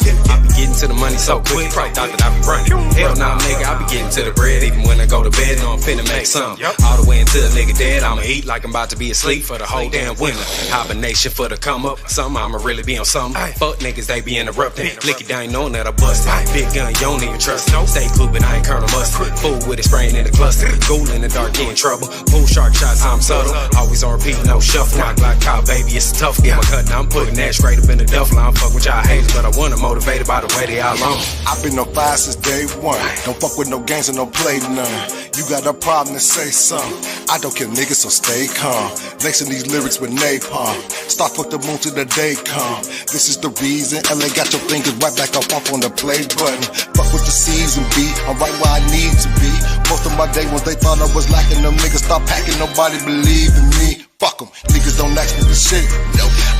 Yeah. I be getting to the money so quick, probably thought that I be running. Hell nah, nigga, I be getting to the bread even when I go to bed. Know I'm finna make some. All the way until a nigga dead, I'ma eat like I'm about to be asleep for the whole damn winter. Hibernation for the come up, some I'ma really be on something. Fuck niggas, they be interrupting. Lick it down, knowing that I bust it. Big gun, you don't even trust it. Stay cool, but I ain't Colonel Mustard. Fool with it, spraying in the cluster. Cool in the dark, get in trouble. Pull sharp shots, I'm subtle. Always on repeat, no shuffle. Knock like cow, baby, it's a tough game. My cut, now I'm putting that straight up in the duffel. I don't fuck with y'all haters, but I wanna motivated by the way they all on. I've been on fire since day one. Don't fuck with no games and no play none. You got a problem to say something. I don't kill niggas, so stay calm. Lacing these lyrics with napalm. Start with the moon till the day come. This is the reason LA got your fingers right back up off on the play button. Fuck with the season beat, I'm right where I need to be. Most of my day ones they thought I was lacking. Them niggas stop packing, nobody believe in me. Fuck 'em, niggas don't ask me for shit.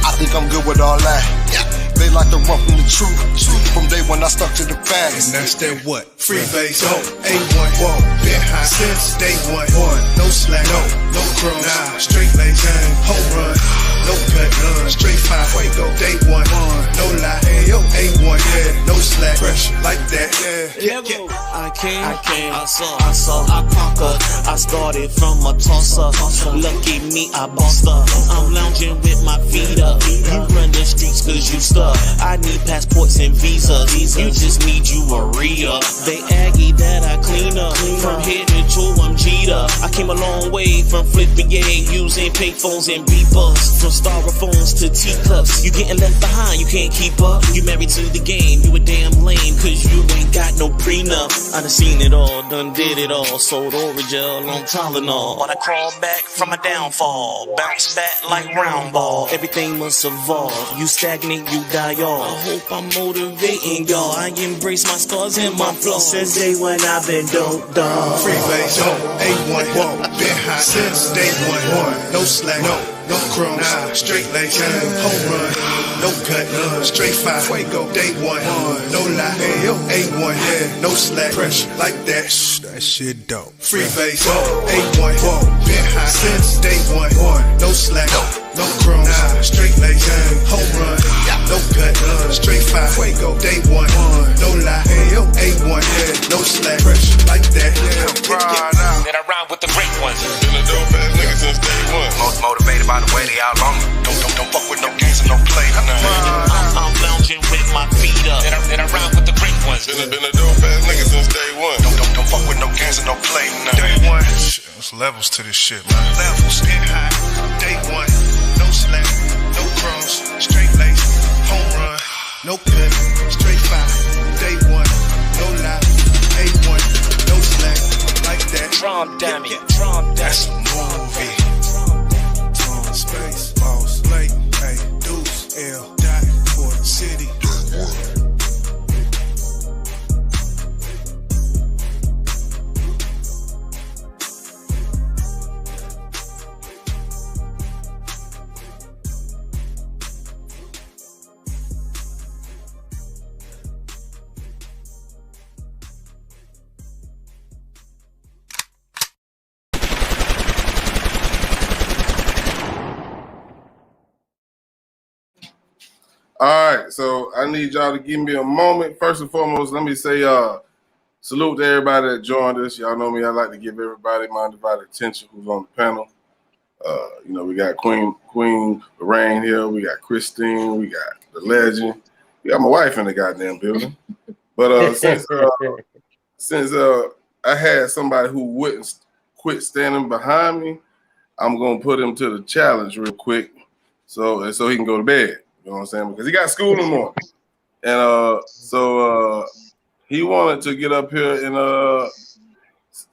I think I'm good with all that. They like to run from the truth. From day when I stuck to the facts. And that's that what? Free base, A1, whoa, been high since day one. No slack, no crumbs. Nah, straight lace, home run, no cut, none. Straight fire, fuego, day one, no lie. A1, yeah, no slack, fresh like that. Yeah. I came, I saw, I conquered. I started from a tosser. Lucky me, I bossed up. I'm lounging with my feet up. You run the streets cause you stuck. I need passports and visas. You just need you a re-up. They aggy that I clean up. From head to toe, I'm G'd up. I came a long way from flipping using payphones and beepers. From styrofoams to teacups. You getting left behind, you can't keep up. You married to the game, you a damn lame. Cause you ain't got no prenup. I done seen it all, done did it all. Sold Origel on Tylenol. When I crawl back from a downfall, bounce back like round ball. Everything must evolve. You stagnate, you die off. I hope I'm motivating y'all. I embrace my scars and my flaws. Since day one I've been dope, dog. Free base, A1, whoa, been high since day one. No slack, no crumbs. Nah, straight lace, home run, no cut, none. Straight fire, fuego, day one, no lie. A1, yeah, no slack, fresh like that. That shit dope. Free base, A1, whoa, been high since day one. No slack, no crumbs. Nah, straight lace, home run, no cut, none. Straight fire, fuego, day one, no lie. A1, yeah, no slack, fresh like that. Then I rhyme with the great ones. Been a dope ass nigga since day one. Most motivated by the way they all on. Don't fuck with no games and no play. I'm lounging with my feet up. Then I rhyme with the great ones. Been a dope ass nigga since day one. Don't fuck with no games and no play. Day one. Shit, there's levels to this shit, man. Levels get high. Day one. No slack, no crumbs, straight lace, home run, no pimp, straight fire. Day one. No lie. A1. No slack. Like that. Drum dummy. That's a movie. Space, boss, late, hey, deuce, L, dot, Port City. All right, so I need y'all to give me a moment. First and foremost, let me say salute to everybody that joined us. Y'all know me, I like to give everybody my undivided attention who's on the panel. You know, we got Queen Lorraine here, we got Christine, we got the legend, we got my wife in the goddamn building. But since I had somebody who wouldn't quit standing behind me, I'm gonna put him to the challenge real quick, so he can go to bed. You know what I'm saying? Because he got school in the morning. And so he wanted to get up here and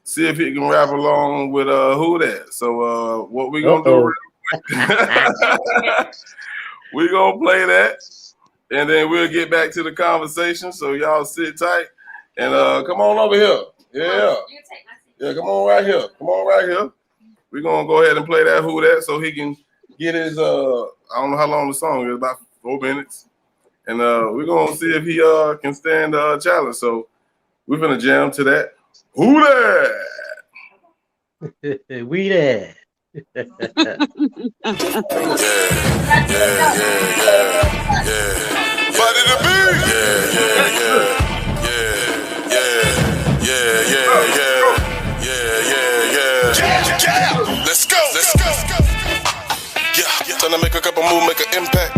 see if he can rap along with Who That. So what we gonna do, we're gonna play that, and then we'll get back to the conversation. So y'all sit tight and come on over here. Yeah, come on right here. We're gonna go ahead and play that Who That so he can get his I don't know how long the song is, about 4 minutes. And we're gonna see if he can stand the challenge. So we're gonna jam to that. Who that? We there. Yeah. Body the beat. Yeah. Let's go. Yeah, trying to make a couple moves, make an impact.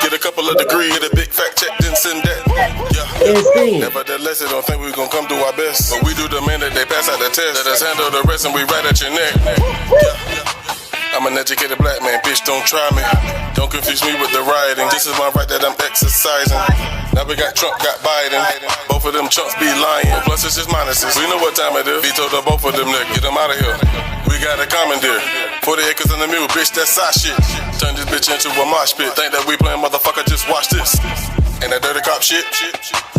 Get a couple of degrees, get a big fact check, then send that. Yeah. Nevertheless, I don't think we're gonna come do our best. But we do the minute they pass out the test. Let us handle the rest and we right at your neck. Yeah. I'm an educated black man, bitch, don't try me. Don't confuse me with the rioting. This is my right that I'm exercising. Now we got Trump, got Biden. Both of them chumps be lying. Plus it's just minuses. We know what time it is. Veto to both of them niggas. Get them out of here. We got a commandeer. 40 acres in the mule, bitch, that's our shit. Turn this bitch into a mosh pit. Think that we playing, motherfucker, just watch this. And that dirty cop shit,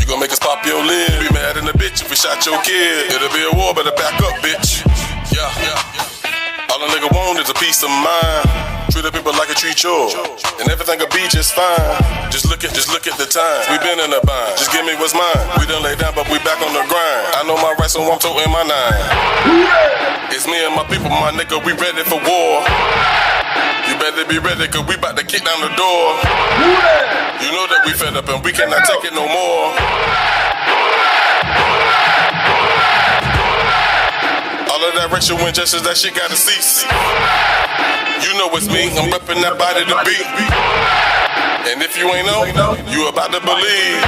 you gon' make us pop your lid. Be mad in the bitch if we shot your kid. It'll be a war, better back up, bitch. Yeah. All a nigga want is a peace of mind. Treat the people like a treat yours, and everything'll be just fine. Just look at the time. We been in a bind. Just give me what's mine. We done lay down, but we back on the grind. I know my rights, so I'm toting my nine. It's me and my people, my nigga. We ready for war. You better be ready, cause we about to kick down the door. You know that we fed up and we cannot take it no more. All of that racial injustice, that shit gotta cease. You know it's me, I'm reppin' that body to beat. And if you ain't know, you about to believe.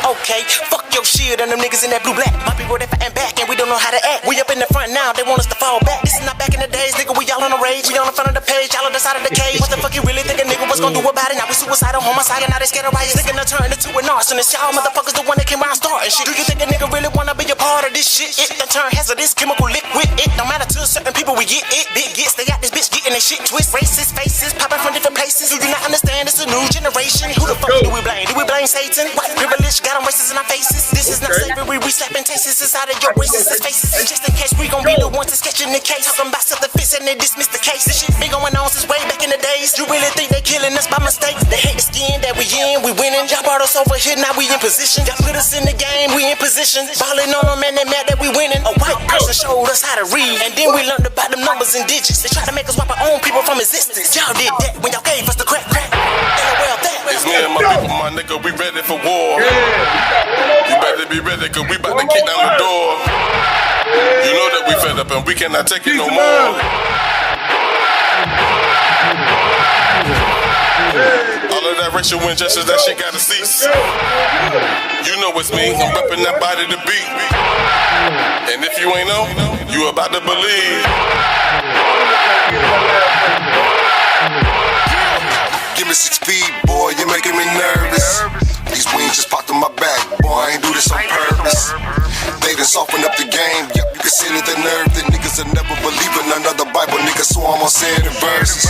Okay, fuck your shit and them niggas in that blue black. My people they fighting back and we don't know how to act. We up in the front now, they want us to fall back. This is not back in the days, nigga, we all on the rage. We on the front of the page, all on the side of the cage. What the fuck you really think a nigga was gonna do about it? Now we suicidal, homicide, and now they scared of riots. Nigga done turned into an arsonist. Y'all motherfuckers the one that came around starting shit. Do you think a nigga really wanna be a part of this shit? It done turned hazardous, chemical liquid. It don't matter to certain people, we get it. Big gets, they got this bitch getting their shit twist. Racist faces, popping from different places. Do you not understand? It's a new generation. Who the fuck do we blame? Do we blame Satan? White privilege got them racist in our faces. This is not slavery, we slapping tastes inside of your racist faces. And just in case, we gon' be the ones that's sketching the case. Talking about self-defense and they dismiss the case. This shit been going on since way back in the days. You really think they killing us by mistake? They hate the skin that we in, we winning. Y'all brought us over here, now we in position. Y'all put us in the game, we in position. Ballin' on them and they mad that we winning. A white person showed us how to read, and then we learned about them numbers and digits. They try to make us wipe our own people from existence. Y'all did that when y'all gave us the crack. LOL that. It's me and my people, my nigga, we ready for war. You better be ready, cause we about to kick down the door. You know that we fed up and we cannot take it no more. All of that racial injustice, that shit gotta cease. You know it's me, I'm repping that body to beat. And if you ain't know, you about to believe. Give me 6 feet, boy, you're making me nervous. These wings just popped in my back, boy, I ain't do this on purpose. They done softened up the game, yep, you can see that the nerve. The niggas will never believe in another Bible, niggas, so I'm gonna say it in verses.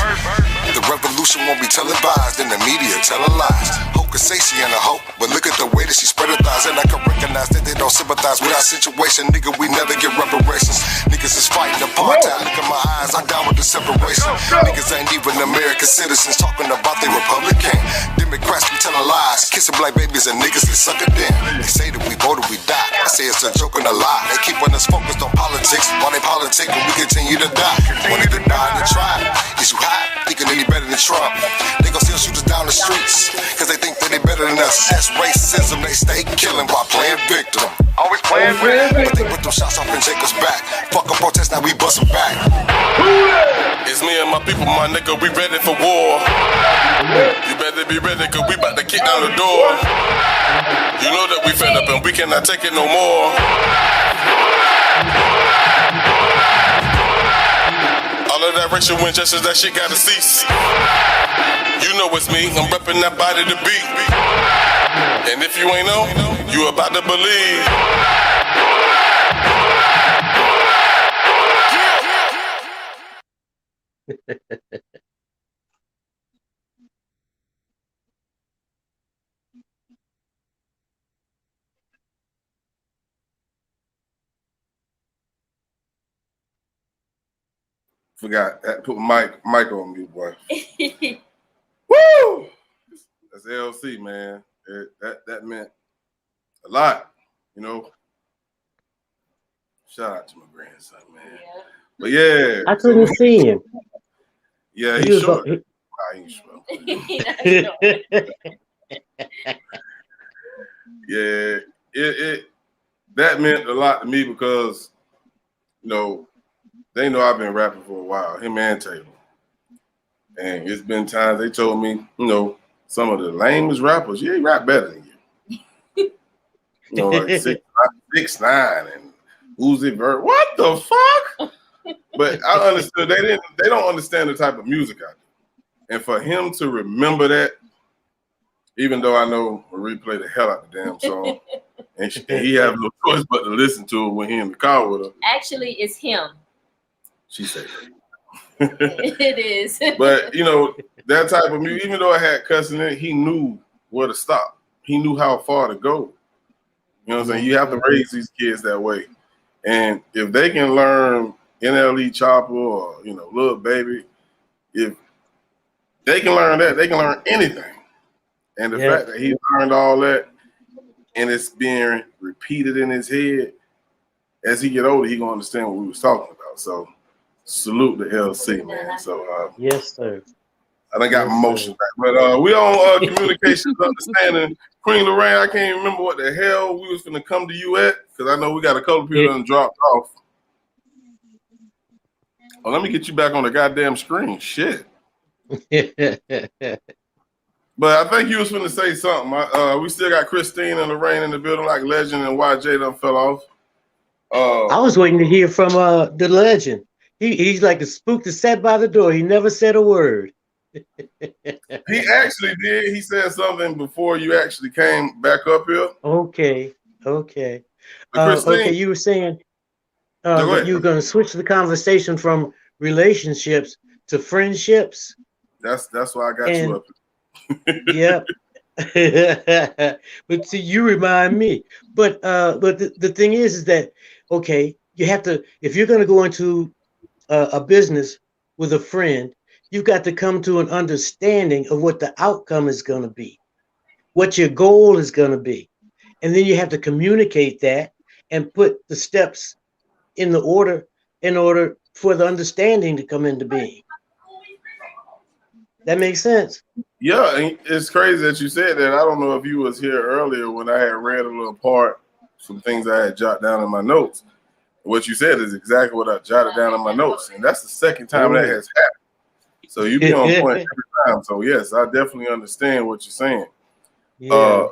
The revolution won't be televised, and the media telling lies. Hope can say she ain't a hoe, but look at the way that she spread her thighs. And I can recognize that they don't sympathize with our situation, nigga, we never get reparations. Niggas is fighting apartheid, look at my eyes, I'm down with the separation. Niggas ain't even American citizens, talking about they Republican. Democrats be telling lies, kissing black babies and niggas that suck it in. They say that we voted, we die. I say it's a joke and a lie. They keeping us focused on politics, while they politic and we continue to die. Wanted to die in the tribe. Is you high? Thinking any better than Trump? They gon' still shoot us down the streets, cause they think that they better than us. That's racism, they stay killing while playing victim. Always playing victim. But they put them shots off in Jacob's back. Fuck a protest, now we bustin' back. It's me and my people, my nigga, we ready for war. You better be ready, cause we bout to kick down the door. You know that we fed up and we cannot take it no more. All of that racial injustice, that shit gotta cease. You know it's me, I'm repping that body to beat. And if you ain't know, you about to believe. Forgot that. Put mic on me, boy. Woo! That's LC, man. That meant a lot, you know. Shout out to my grandson, man. Yeah. But yeah, I couldn't see him. Yeah, he's short. He's short. Yeah, it that meant a lot to me because, you know, they know I've been rapping for a while, him and Taylor. And it's been times they told me, you know, some of the lamest rappers, you ain't rap better than you. You know, like 6ix9ine and Uzi Vert. What the fuck? But I understood they don't understand the type of music I do. And for him to remember that, even though I know Marie played the hell out the damn song, and he have no choice but to listen to it when he in the car with her. Actually, it's him. She said that. It is. But, you know, that type of music, even though it had cussing in it, he knew where to stop. He knew how far to go. You know what I'm saying? You have to raise these kids that way. And if they can learn NLE Chopper or, you know, Lil Baby, if they can learn that, they can learn anything. And the fact that he learned all that and it's being repeated in his head, as he get older, he gonna understand what we was talking about. So salute the LC, man. So yes, sir. I done got my motion back. But we on communications understanding. Queen Lorraine, I can't even remember what the hell we was gonna come to you at, because I know we got a couple people that dropped off. Oh, let me get you back on the goddamn screen. Shit. But I think you was finna say something. We still got Christine and Lorraine in the building like Legend, and YJ done fell off. I was waiting to hear from the Legend. He's like a spook that sat by the door. He never said a word. He actually did. He said something before you actually came back up here. Okay. Okay, you were saying that you were going to switch the conversation from relationships to friendships. That's why I got you up. Yep. But see, you remind me. But the thing is that, okay, you have to, if you're going to go into a business with a friend, you've got to come to an understanding of what the outcome is going to be, what your goal is going to be. And then you have to communicate that and put the steps in order for the understanding to come into being. That makes sense. Yeah, and it's crazy that you said that. I don't know if you was here earlier when I had read a little part, some things I had jotted down in my notes. What you said is exactly what I jotted down in my notes. And that's the second time that has happened. So you be on point every time. So yes, I definitely understand what you're saying. Yeah.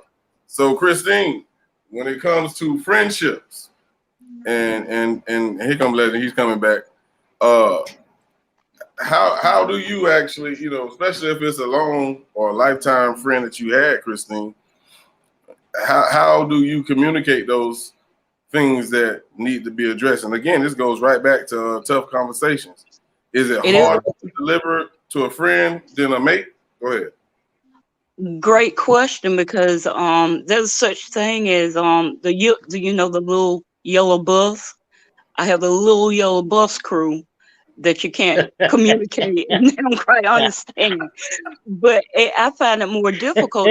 So Christine, when it comes to friendships, and here come Legend, he's coming back. How do you actually, especially if it's a long or a lifetime friend that you had, Christine, how do you communicate those things that need to be addressed? And again, this goes right back to tough conversations. Is it harder to deliver to a friend than a mate? Go ahead. Great question, because there's such thing as the little yellow bus. I have a little yellow bus crew that you can't communicate and they don't quite understand. But I find it more difficult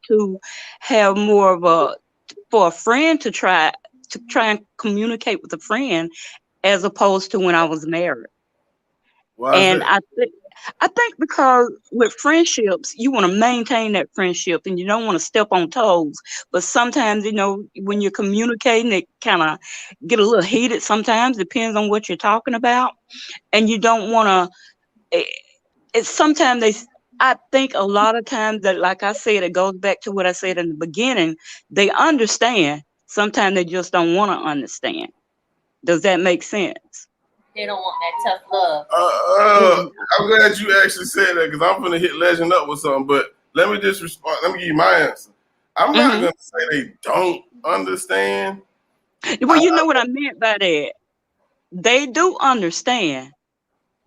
to have more of for a friend to try and communicate with a friend, as opposed to when I was married. Why is And that? I think because with friendships, you want to maintain that friendship and you don't want to step on toes. But sometimes, when you're communicating, it kind of get a little heated sometimes, depends on what you're talking about. And you don't want to, I think a lot of times that, like I said, it goes back to what I said in the beginning, they understand. Sometimes they just don't want to understand. Does that make sense? They don't want that tough love. I'm glad you actually said that, because I'm gonna hit Legend up with something. But let me just respond. Let me give you my answer. I'm not gonna say they don't understand. Well, you know what I meant by that. They do understand.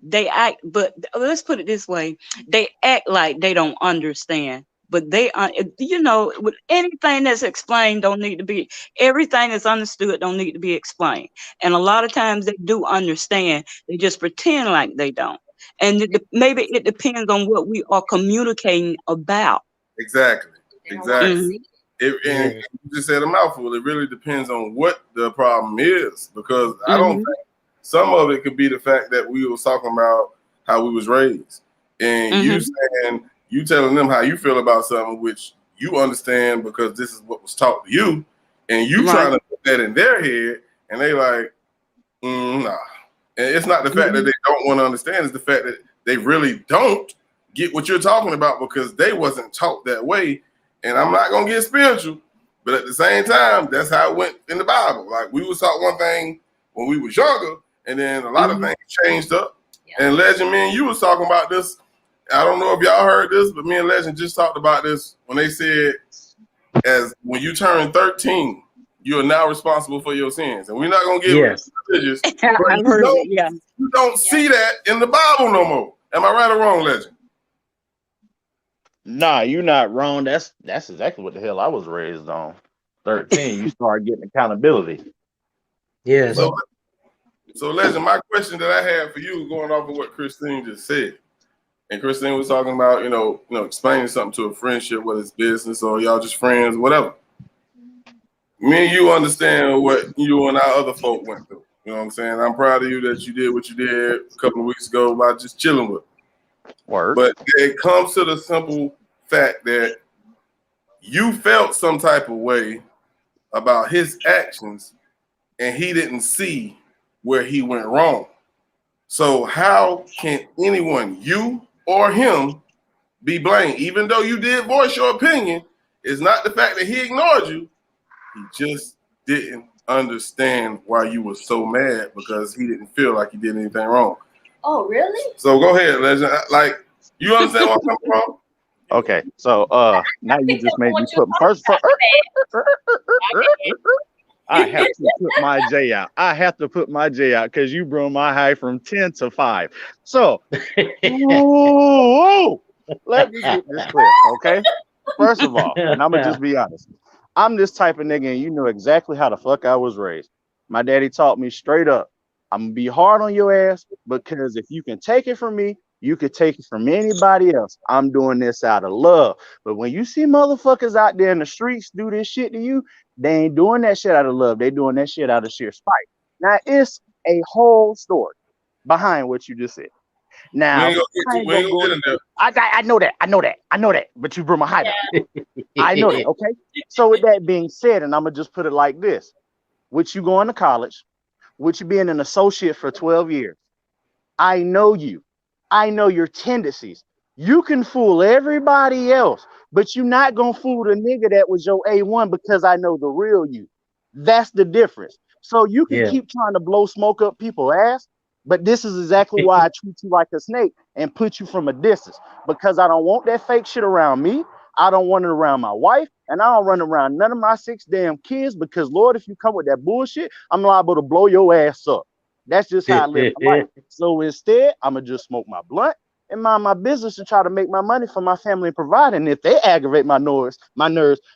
They act, but let's put it this way: they act like they don't understand. But with anything that's explained, don't need to be everything that's understood don't need to be explained. And a lot of times they do understand. They just pretend like they don't. And maybe it depends on what we are communicating about. Exactly. Mhm. And you just said a mouthful. It really depends on what the problem is, because I don't think some of it could be the fact that we was talking about how we was raised, and you telling them how you feel about something, which you understand because this is what was taught to you, and you trying to put that in their head, and they like, nah. And it's not the fact that they don't want to understand; it's the fact that they really don't get what you're talking about, because they wasn't taught that way. And I'm not gonna get spiritual, but at the same time, that's how it went in the Bible. Like, we was taught one thing when we was younger, and then a lot of things changed up. And Legend, me and you was talking about this. I don't know if y'all heard this, but me and Legend just talked about this when they said, as when you turn 13, you are now responsible for your sins. And we're not gonna get religious, but you don't see that in the Bible no more. Am I right or wrong, Legend? Nah, you're not wrong. That's exactly what the hell I was raised on. 13, you start getting accountability. Yes. So Legend, my question that I had for you, going off of what Christine just said, and Christine was talking about, explaining something to a friendship, whether it's business or y'all just friends, whatever. Me and you understand what you and our other folk went through. You know what I'm saying? I'm proud of you that you did what you did a couple of weeks ago by just chilling with him. Word. But it comes to the simple fact that you felt some type of way about his actions, and he didn't see where he went wrong. So how can anyone, you or him, be blamed? Even though you did voice your opinion, it's not the fact that he ignored you. He just didn't understand why you were so mad, because he didn't feel like he did anything wrong. Oh, really? So go ahead, Legend. Like, you understand where I'm coming from? Okay, so now you just made me put first. I have to put my J out. I have to put my J out because you brought my high from 10 to 5. So, let me get this clear, okay? First of all, and I'm gonna just be honest. I'm this type of nigga, and you know exactly how the fuck I was raised. My daddy taught me straight up, I'm gonna be hard on your ass, because if you can take it from me, you could take it from anybody else. I'm doing this out of love. But when you see motherfuckers out there in the streets do this shit to you, they ain't doing that shit out of love. They doing that shit out of sheer spite. Now, it's a whole story behind what you just said. Now, I know that, but you brought my hype up. I know that, okay? So with that being said, and I'm going to just put it like this. With you going to college, with you being an associate for 12 years, I know you. I know your tendencies. You can fool everybody else, but you're not gonna fool the nigga that was your A1 because I know the real you. That's the difference. So you can Yeah. keep trying to blow smoke up people's ass, but this is exactly why I treat you like a snake and put you from a distance because I don't want that fake shit around me. I don't want it around my wife, and I don't run around none of my 6 damn kids because Lord, if you come with that bullshit, I'm liable to blow your ass up. That's just how I live my life. So instead, I'ma just smoke my blunt and mind my business and try to make my money for my family and provide. And if they aggravate my nerves,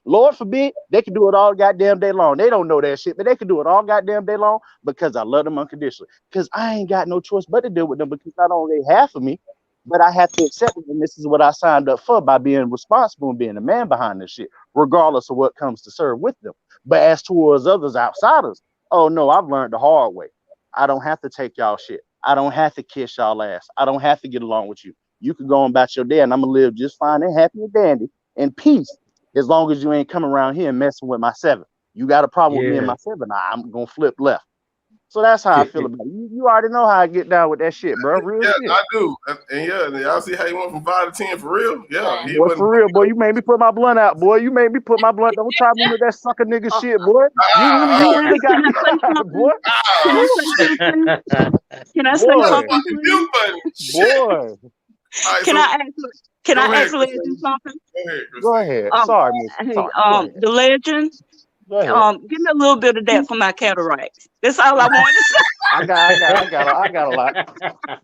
Lord forbid, they can do it all goddamn day long. They don't know that shit, but they can do it all goddamn day long because I love them unconditionally. Because I ain't got no choice but to deal with them because not only they half of me, but I have to accept it. And this is what I signed up for by being responsible and being the man behind this shit, regardless of what comes to serve with them. But as towards others outsiders, oh no, I've learned the hard way. I don't have to take y'all shit. I don't have to kiss y'all ass. I don't have to get along with you. You can go on about your day and I'm gonna live just fine and happy and dandy and peace as long as you ain't coming around here and messing with my 7. You got a problem with me and my 7, I'm gonna flip left. So that's how I feel about it. You already know how I get down with that shit, bro. Real Yeah, shit. I do. And y'all see how he went from 5 to 10 for real? Yeah, he Boy, wasn't. for real, boy, you made me put my blunt out, boy. You made me put my blunt. Don't try me with that sucker nigga shit, boy. You really got me high, boy. Can I say something? Can I say Boy, something, please? boy. Can I actually do something? Go ahead. Sorry, miss. Hey, Sorry. Go ahead. the legend. Go ahead. Give me a little bit of that for my cataracts. That's all I wanted to say. I got a lot.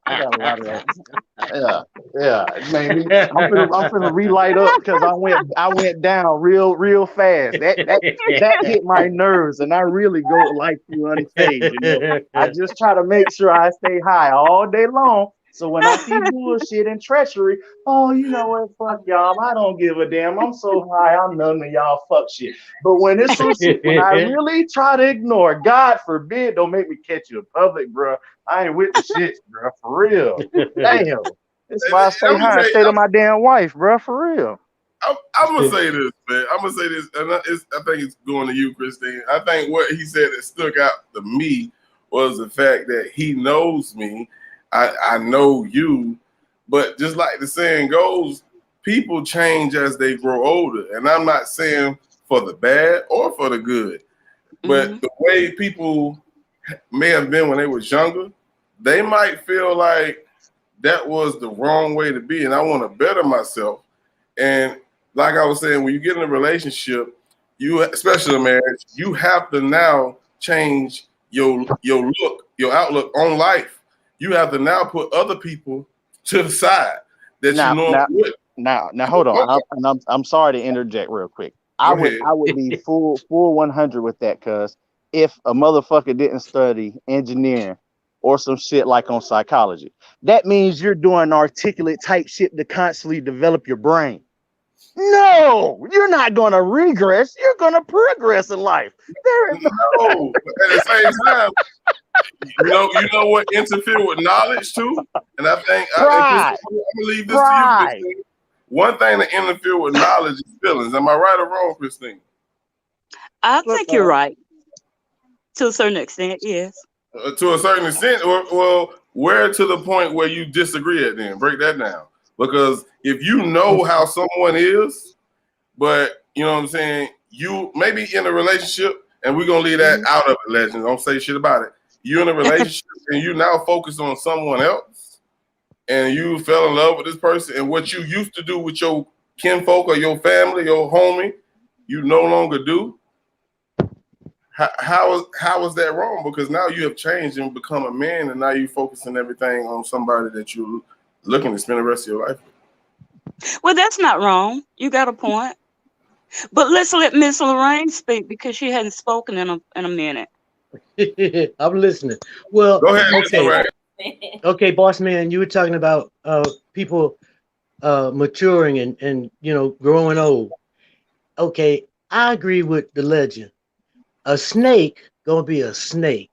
I got a lot of that. Yeah. Maybe I'm finna relight up because I went down real fast. That hit my nerves, and I really go life through unfazed. You know, I just try to make sure I stay high all day long. So when I see bullshit and treachery, oh, you know what? Fuck y'all. I don't give a damn. I'm so high. I'm none of y'all fuck shit. But when it's some shit, when I really try to ignore, God forbid, don't make me catch you in public, bro. I ain't with the shit, bro. For real. Damn. That's why I stay high and stay to my damn wife, bro. For real. I'm gonna say this, man. I'm gonna say this, and I think it's going to you, Christine. I think what he said that stuck out to me was the fact that he knows me. I know you, but just like the saying goes, people change as they grow older. And I'm not saying for the bad or for the good, but the way people may have been when they was younger, they might feel like that was the wrong way to be. And I want to better myself. And like I was saying, when you get in a relationship, you, especially a marriage, you have to now change your look, your outlook on life. You have to now put other people to the side that you normally would. Now, hold on. I'm sorry to interject real quick. I would be full 100 with that, cuz if a motherfucker didn't study engineering or some shit like on psychology, that means you're doing articulate type shit to constantly develop your brain. No, you're not gonna regress. You're gonna progress in life. There is no. At the same time, you know what interfere with knowledge too, and I think I'm gonna leave this to you, Christine. One thing that interfere with knowledge is feelings. Am I right or wrong, Christine? I think you're right to a certain extent. Yes. To a certain extent, well, where to the point where you disagree at? Then break that down. Because if you know how someone is, but you know what I'm saying, you maybe in a relationship, and we're gonna leave that out of it, legend. Don't say shit about it. You're in a relationship and you now focus on someone else, and you fell in love with this person, and what you used to do with your kinfolk or your family, your homie, you no longer do. How is that wrong? Because now you have changed and become a man, and now you focusing everything on somebody that you're looking to spend the rest of your life with. Well, that's not wrong. You got a point. But let's let Miss Lorraine speak because she hadn't spoken in a minute. I'm listening. Well, go ahead. Okay. Okay, boss man, you were talking about people maturing and growing old. Okay, I agree with the legend. A snake gonna be a snake.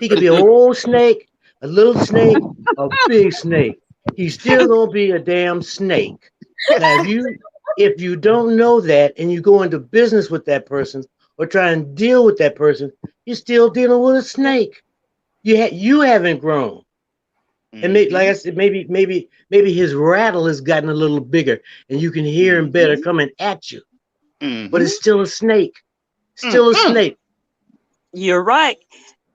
He could be an old snake, a little snake, a big snake. He's still gonna be a damn snake. Now, if you don't know that and you go into business with that person or try and deal with that person, you're still dealing with a snake. You haven't grown. And like I said, maybe his rattle has gotten a little bigger, and you can hear him better coming at you. But it's still a snake. Still a snake. You're right.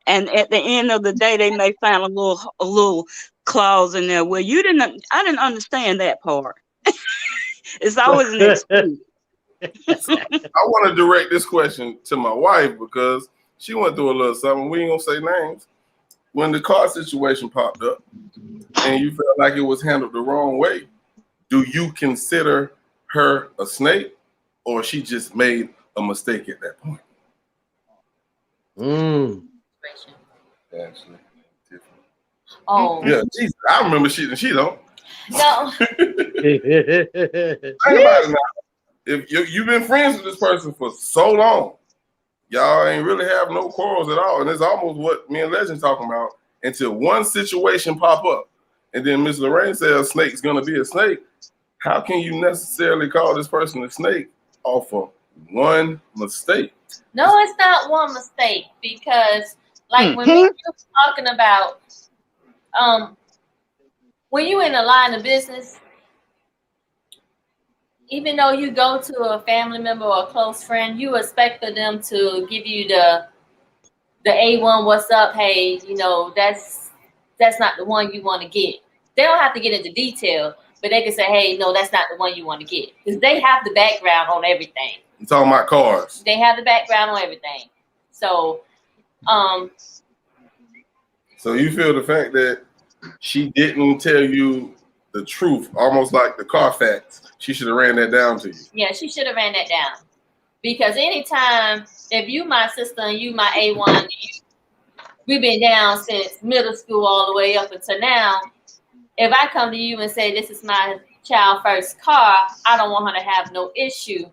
And at the end of the day, they may find a little clause in there where I didn't understand that part. It's always an excuse. So, I want to direct this question to my wife because she went through a little something. We ain't gonna say names. When the car situation popped up and you felt like it was handled the wrong way, do you consider her a snake, or she just made a mistake at that point? Actually, oh yeah, Jesus, I remember she don't. No. Think about it now. If you've been friends with this person for so long, y'all ain't really have no quarrels at all, and it's almost what me and Legend talking about. Until one situation pop up, and then Miss Lorraine says a snake's gonna be a snake. How can you necessarily call this person a snake off of one mistake? No, it's not one mistake, because like when we were talking about when you're in a line of business, even though you go to a family member or a close friend, you expect for them to give you the A1, what's up? Hey, you know, that's not the one you want to get. They don't have to get into detail, but they can say, hey, no, that's not the one you want to get, because they have the background on everything. I'm talking about cars. They have the background on everything. So, so you feel the fact that she didn't tell you the truth, almost like the car facts, she should have ran that down to you. Yeah, she should have ran that down. Because anytime, if you my sister and you my A1, we've been down since middle school all the way up until now. If I come to you and say, this is my child first car, I don't want her to have no issue.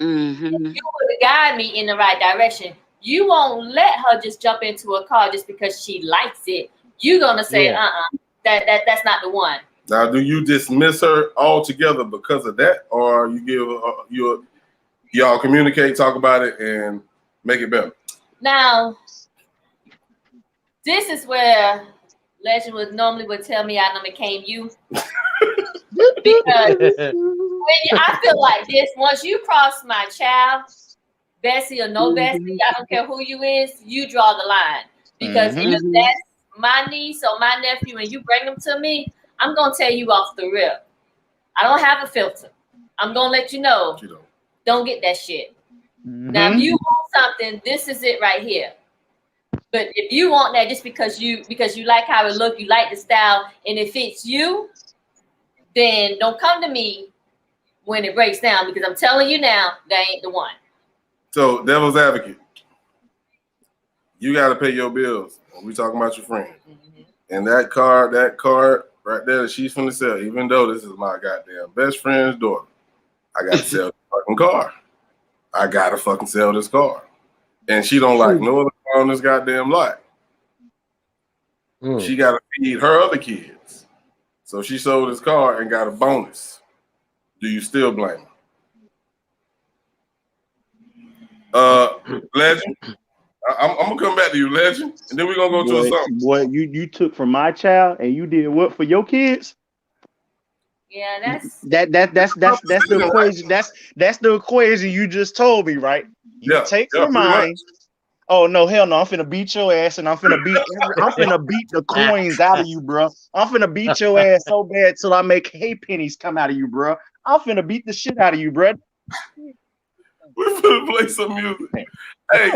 Mm-hmm. You would guide me in the right direction. You won't let her just jump into a car just because she likes it. You're going to say, that's not the one. Now, do you dismiss her altogether because of that, or you y'all communicate, talk about it, and make it better? Now, this is where Legend would tell me I done became you. Because I feel like this, once you cross my child, Bessie or no Bessie, I don't care who you is, you draw the line. Because if that's my niece or my nephew and you bring them to me, I'm going to tell you off the rip. I don't have a filter. I'm going to let you know. Don't get that shit. Now, if you want something, this is it right here. But if you want that just because you like how it look, you like the style, and it fits you, then don't come to me when it breaks down, because I'm telling you now, that ain't the one. So, devil's advocate, you got to pay your bills when we talking about your friend. And that car right there that she's finna sell, even though this is my goddamn best friend's daughter, I got to sell the fucking car. I got to fucking sell this car. And she don't like no other car on this goddamn lot. She got to feed her other kids. So she sold this car and got a bonus. Do you still blame her? Legend, I'm gonna come back to you, Legend, and then we're gonna go to something. What you took from my child and you did what for your kids? Yeah, that's the equation. That's the equation you just told me, right? You take from mine. Oh no, hell no! I'm finna beat your ass, and I'm finna beat the coins out of you, bro. I'm finna beat your ass so bad till I make hay pennies come out of you, bro. I'm finna beat the shit out of you, bro. We're finna play some music. Hey,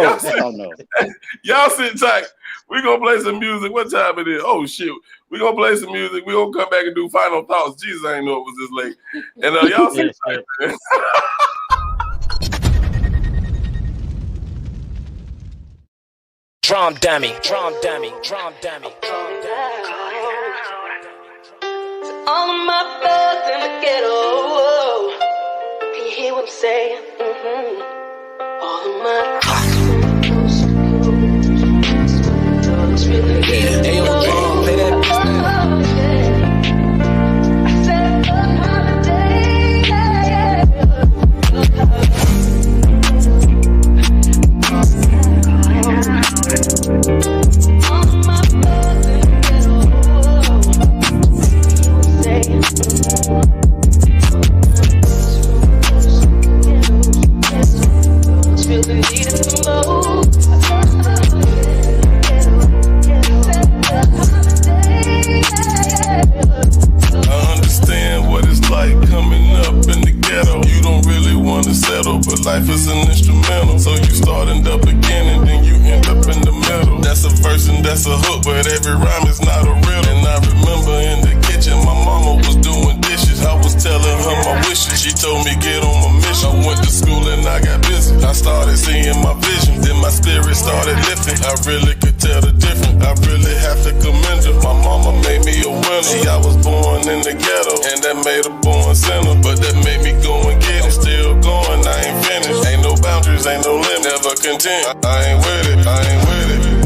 y'all sit tight. We're gonna play some music. What time it is? Oh shit. We're gonna play some music. We're gonna come back and do final thoughts. Jesus, I didn't know it was this late. And y'all sit tight, man. Drum dummy, drum dummy, drum dummy, drum dummy. All of my thugs in the ghetto. Can you hear what I'm saying? All of my thugs really yeah. Hey, yo, drum, play that beat, man. center, but that make me go and get it. Still going, I ain't finished. Ain't no boundaries, ain't no limit. Never content. I ain't with it. I ain't with it.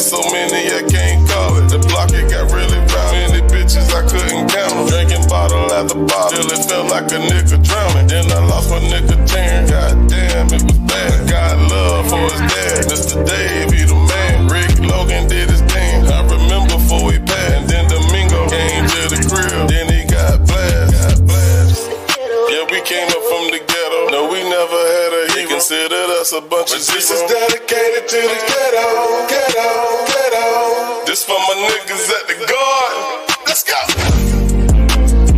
So many I can't call it. The block it got really round. Many bitches I couldn't count them. Drinking bottle after bottle till it felt like a nigga drowning. Then I lost my nigga Taryn. God damn, it was bad. Got love for his dad. Mr. Dave, he the man. Rick Logan did his thing. I remember before he passed. And then Domingo came to the crib. Then he got blasted. Yeah, we came up from the ghetto. No, we never had a he considered us a bunch of this is dedicated to the ghetto. This for my niggas at the garden. Let's go.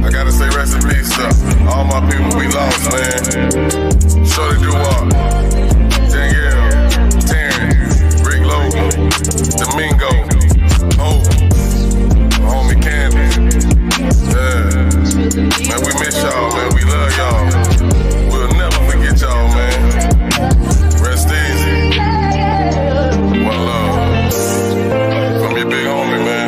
I gotta say rest in peace to all my people we lost, man. Shorty Duwop, Danielle, Taryn, Rick Logan, Domingo, Oh, my homie Candy. Yeah. Man, we miss y'all, man. We love y'all. We'll never forget y'all, man. Rest easy. One love. From your big homie, man.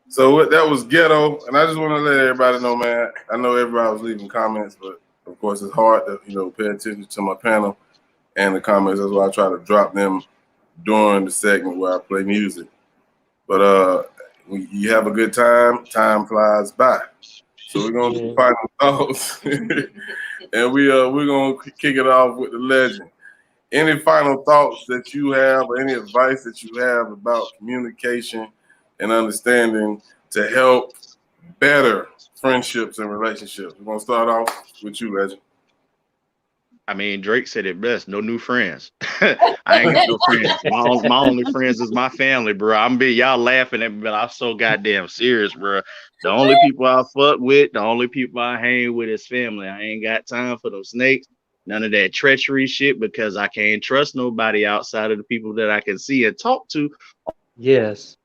So that was Ghetto, and I just want to let everybody know, man. I know everybody was leaving comments, but of course it's hard to pay attention to my panel and the comments. That's why I try to drop them during the segment where I play music. But you have a good time. Time flies by. So we're gonna do final thoughts, and we're gonna kick it off with the legend. Any final thoughts that you have, or any advice that you have about communication and understanding to help better friendships and relationships? We're gonna start off with you, legend. I mean, Drake said it best. No new friends. I ain't got no friends. My only friends is my family, bro. Y'all laughing at me, but I'm so goddamn serious, bro. The only people I fuck with, the only people I hang with is family. I ain't got time for those snakes. None of that treachery shit, because I can't trust nobody outside of the people that I can see and talk to. Yes.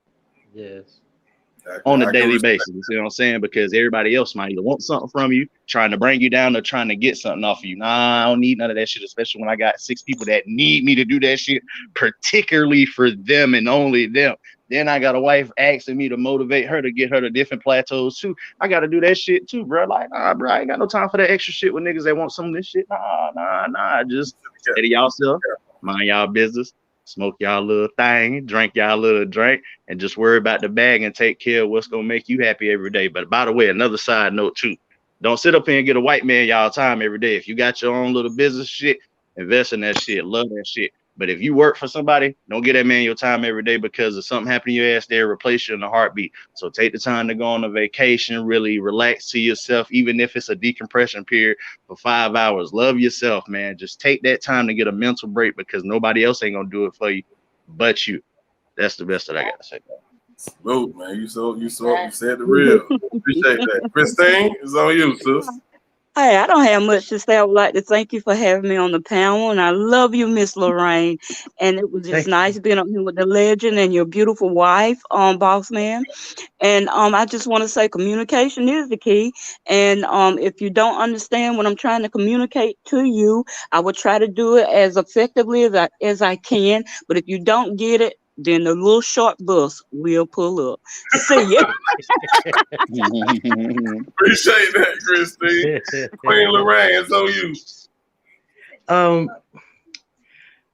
On a daily basis, you see what I'm saying? Because everybody else might either want something from you, trying to bring you down, or trying to get something off of you. Nah, I don't need none of that shit, especially when I got 6 people that need me to do that shit, particularly for them and only them. Then I got a wife asking me to motivate her to get her to different plateaus too. I got to do that shit too, bro. Like, nah, bro, I ain't got no time for that extra shit with niggas that want some of this shit. Nah. Just steady y'allself, mind y'all business. Smoke y'all little thing, drink y'all little drink, and just worry about the bag and take care of what's gonna make you happy every day. But by the way, another side note too, don't sit up here and get a white man y'all time every day. If you got your own little business shit, invest in that shit, love that shit. But if you work for somebody, don't get that man your time every day, because if something happened to your ass, they'll replace you in a heartbeat. So take the time to go on a vacation, really relax to yourself, even if it's a decompression period for 5 hours. Love yourself, man. Just take that time to get a mental break, because nobody else ain't gonna do it for you but you. That's the best that I got to say. Salute, man. You said the real. Appreciate that. Christine, it's on you, sis. Hey, I don't have much to say. I would like to thank you for having me on the panel, and I love you, Miss Lorraine. And it was just nice being up here with the legend and your beautiful wife, Bossman. And I just want to say communication is the key. And if you don't understand what I'm trying to communicate to you, I will try to do it as effectively as I can. But if you don't get it, then the little short bus will pull up. See ya. Appreciate that, Christine. Queen Lorraine, it's on you.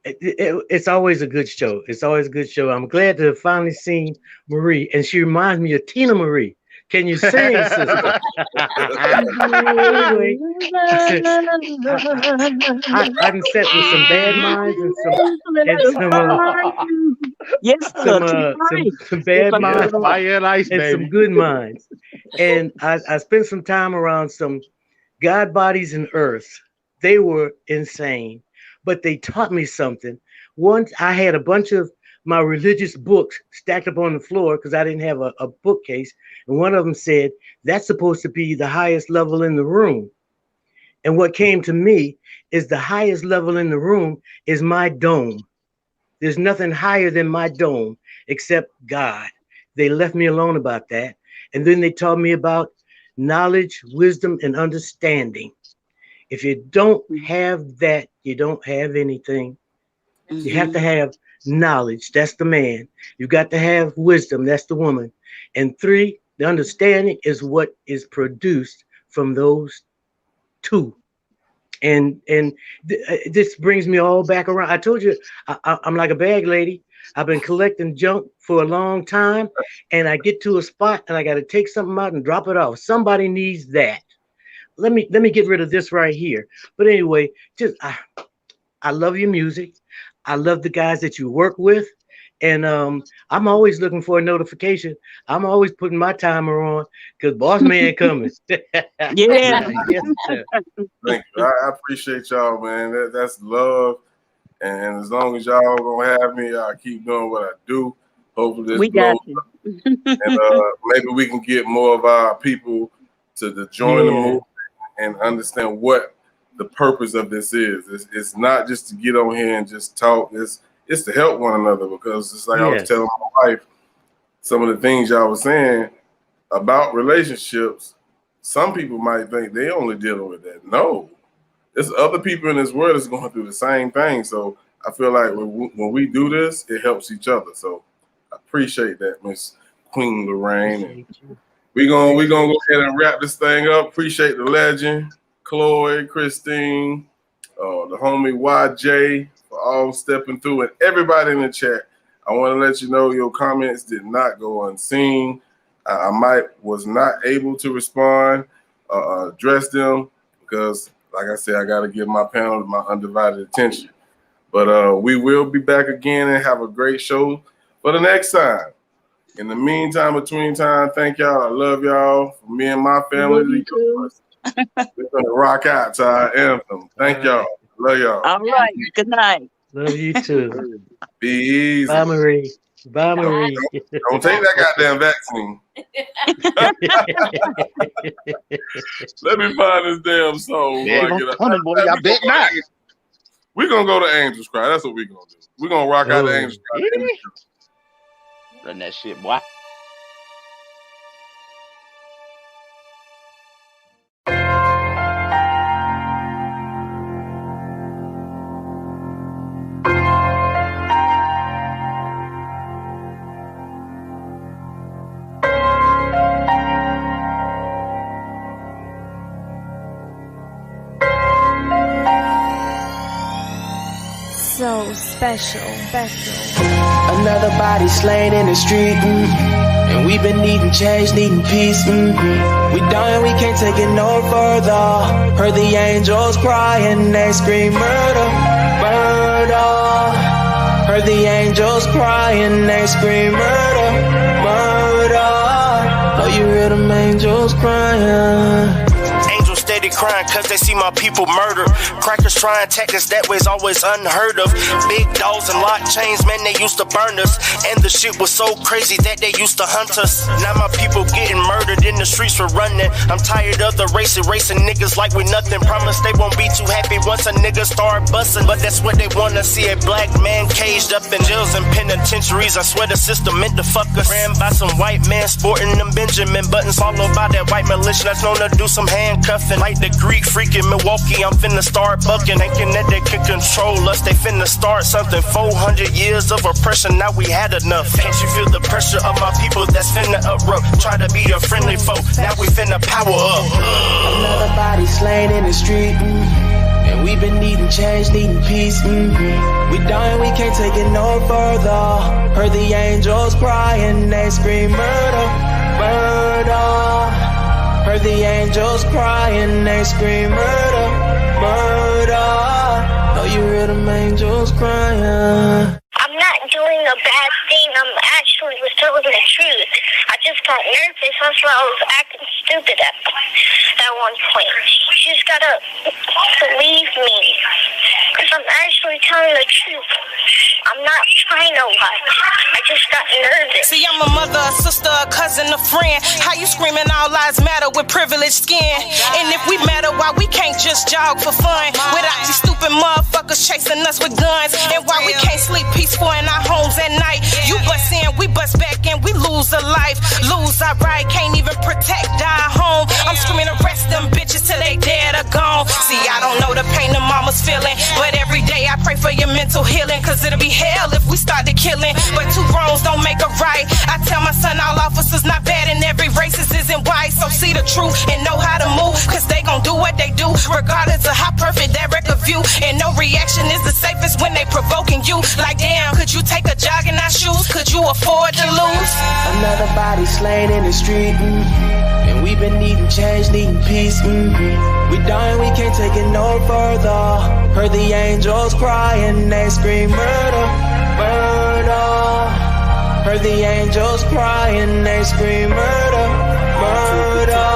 It's always a good show. It's always a good show. I'm glad to have finally seen Marie, and she reminds me of Tina Marie. Can you sing, sister? Anyway, I done sat with some bad minds and some bad minds fire and ice, and baby. some good minds. And I spent some time around some God bodies in earth. They were insane, but they taught me something. Once I had a bunch of my religious books stacked up on the floor because I didn't have a bookcase. And one of them said, that's supposed to be the highest level in the room. And what came to me is the highest level in the room is my dome. There's nothing higher than my dome except God. They left me alone about that. And then they taught me about knowledge, wisdom, and understanding. If you don't have that, you don't have anything. You have to have knowledge. That's the man. You got to have wisdom. That's the woman. And 3, the understanding is what is produced from those 2. And this brings me all back around. I told you, I'm like a bag lady. I've been collecting junk for a long time, and I get to a spot and I got to take something out and drop it off. Somebody needs that. Let me get rid of this right here. But anyway, just I love your music. I love the guys that you work with. And I'm always looking for a notification. I'm always putting my timer on because Bossman coming. Yeah. Yes, sir. Thank you. I appreciate y'all, man. That's love. And as long as y'all gonna have me, I'll keep doing what I do. Hopefully this blows up. And maybe we can get more of our people to join the movement and understand what the purpose of this is. It's not just to get on here and just talk. It's to help one another, because it's like I was telling my wife, some of the things y'all was saying about relationships, some people might think they only dealing with that. No, there's other people in this world that's going through the same thing. So I feel like when we do this, it helps each other. So I appreciate that, Miss Queen Lorraine. We're gonna go ahead and wrap this thing up. Appreciate the legend, Chloe, Christine, the homie YJ, for all stepping through, and everybody in the chat. I want to let you know your comments did not go unseen. I was not able to respond, address them, because like I said, I got to give my panel my undivided attention. But we will be back again and have a great show for the next time. In the meantime, between time, thank y'all. I love y'all. For me and my family, we're gonna rock out to our anthem. Thank y'all. Love y'all. All right. Good night. Love you too. Be easy. Bye, Marie. Bye, Marie. Don't take that goddamn vaccine. Let me find this damn song. I bet not. We're gonna go to Angels Cry. That's what we're gonna do. We're gonna rock out the Angels Cry. Run that shit, boy. So special. Another body slain in the street, and we've been needing change, needing peace. We done, we can't take it no further. Heard the angels crying, they scream murder, murder. Heard the angels crying, they scream murder, murder. Oh, you hear them angels crying. Steady crying cause they see my people murdered. Crackers trying tactics that way's always unheard of. Big dogs and lock chains, man, they used to burn us. And the shit was so crazy that they used to hunt us. Now my people getting murdered in the streets for running. I'm tired of the racing niggas like we nothing. Promise they won't be too happy once a nigga start busting. But that's what they wanna see, a black man caged up in jails and penitentiaries. I swear the system meant to fuck us. Ran by some white man sporting them Benjamin buttons, followed by that white militia that's known to do some handcuffing. Like the Greek freak in Milwaukee, I'm finna start bucking. Thinking that they could control us, they finna start something. 400 years of oppression, now we had enough. Can't you feel the pressure of my people that's finna erupt? Try to be a friendly foe, now we finna power up. Another body slain in the street, and we've been needing change, needing peace. We We done, we can't take it no further. Heard the angels cry and they scream murder, murder. Heard the angels cry and they scream murder, murder. Oh, you hear them angels crying. I'm not doing a bad thing. I'm actually was telling the truth. I just got nervous. That's why I was acting stupid at one point. You just gotta believe me. Because I'm actually telling the truth. I'm not trying to lie. I just got nervous. See, I'm a mother, a sister, a cousin, a friend. How you screaming all lives matter with privileged skin? And if we matter, why we can't just jog for fun? Without these stupid motherfuckers chasing us with guns. And why we can't sleep peaceful in our homes at night? You bust in, we bust back, and we lose a life. Lose our right, can't even protect our home. I'm screaming, arrest them bitches till they dead or gone. See, I don't know the pain the mama's feeling, but every day I pray for your mental healing, cause it'll be hell if we started killing. But two wrongs don't make a right. I tell my son all officers not bad and every racist isn't white. So see the truth and know how to move, cause they gon' do what they do, regardless of how perfect that record view. And no reaction is the safest when they provoking you. Like damn, could you take a jog in our shoes? Could you afford to lose? Another body slain in the street, and we been needing change, needing peace. We done, we can't take it no further. Heard the angels cry and they scream murder, murder. Heard the angels cry and they scream murder, murder.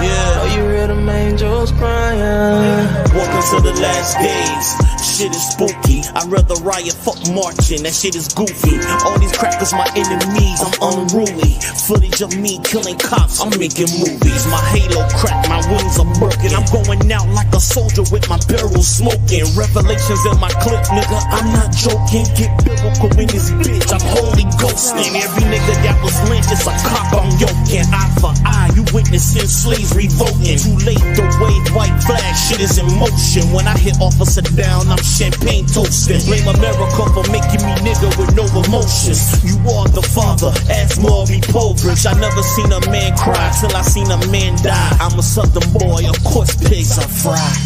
Yeah. Oh, you hear them angels crying. Welcome to the last days. Shit is spooky. I'd rather riot, fuck marching. That shit is goofy. All these crackers, my enemies. I'm unruly. Footage of me killing cops. I'm making movies. My halo cracked. My wings are broken. I'm going out like a soldier with my barrel smoking. Revelations in my clip, nigga. I'm not joking. Get biblical in this bitch. I'm Holy Ghosting. Every nigga that was lynched is a cop I'm yoking. Eye for eye. You witnessing slaves revoking. Too late to wave white flag. Shit is in motion. When I hit officer down, I'm champagne toasting. Blame America for making me nigga with no emotions. You are the father, ask Maury Povich. I never seen a man cry till I seen a man die. I'm a southern boy, of course pigs are fried.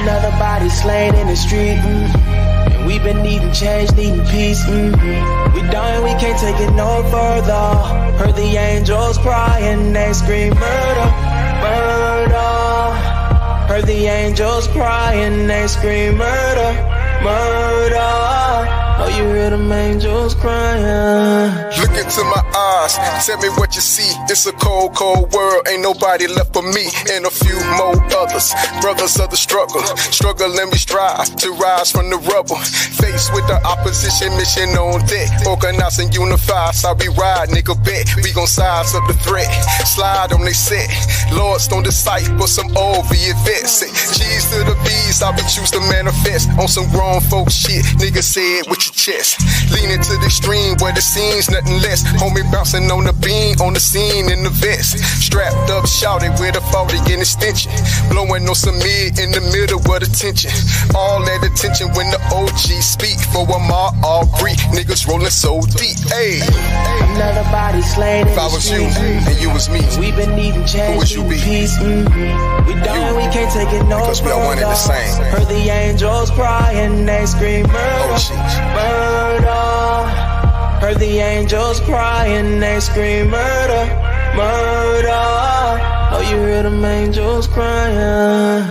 Another body slain in the street, and we been needing change, needing peace. We done, we can't take it no further. Heard the angels cry and they scream murder, murder. Heard the angels cry and they scream murder, murder. Oh, you hear them angels crying. Look into my eyes, tell me what you see. It's a cold, cold world, ain't nobody left for me and a few more others. Brothers of the struggle, struggling we strive to rise from the rubble. Faced with the opposition, mission on deck. Organize and unify, so we ride, nigga bet. We gon' size up the threat, slide on they set. Lords don't decipher some old vets. G's to the B's, I be choose to manifest on some grown folk shit. Nigga said with your chest, leaning to the extreme where the scene's nothing less. Homie bouncing on the beam, on the scene in the vest. Strapped up, shouting with a 40 in extension. Blowing on some mid in the middle of the tension. All that attention when the OG speak. For a all Greek niggas rolling so deep. Hey, another body slain. If I was you and you was me, we been needing change, who would you be? Peace. We done, we can't take it no because we all one in the same. Heard the angels cry and they scream murder, murder. Heard the angels cry and they scream murder, murder. Oh, you hear them angels crying.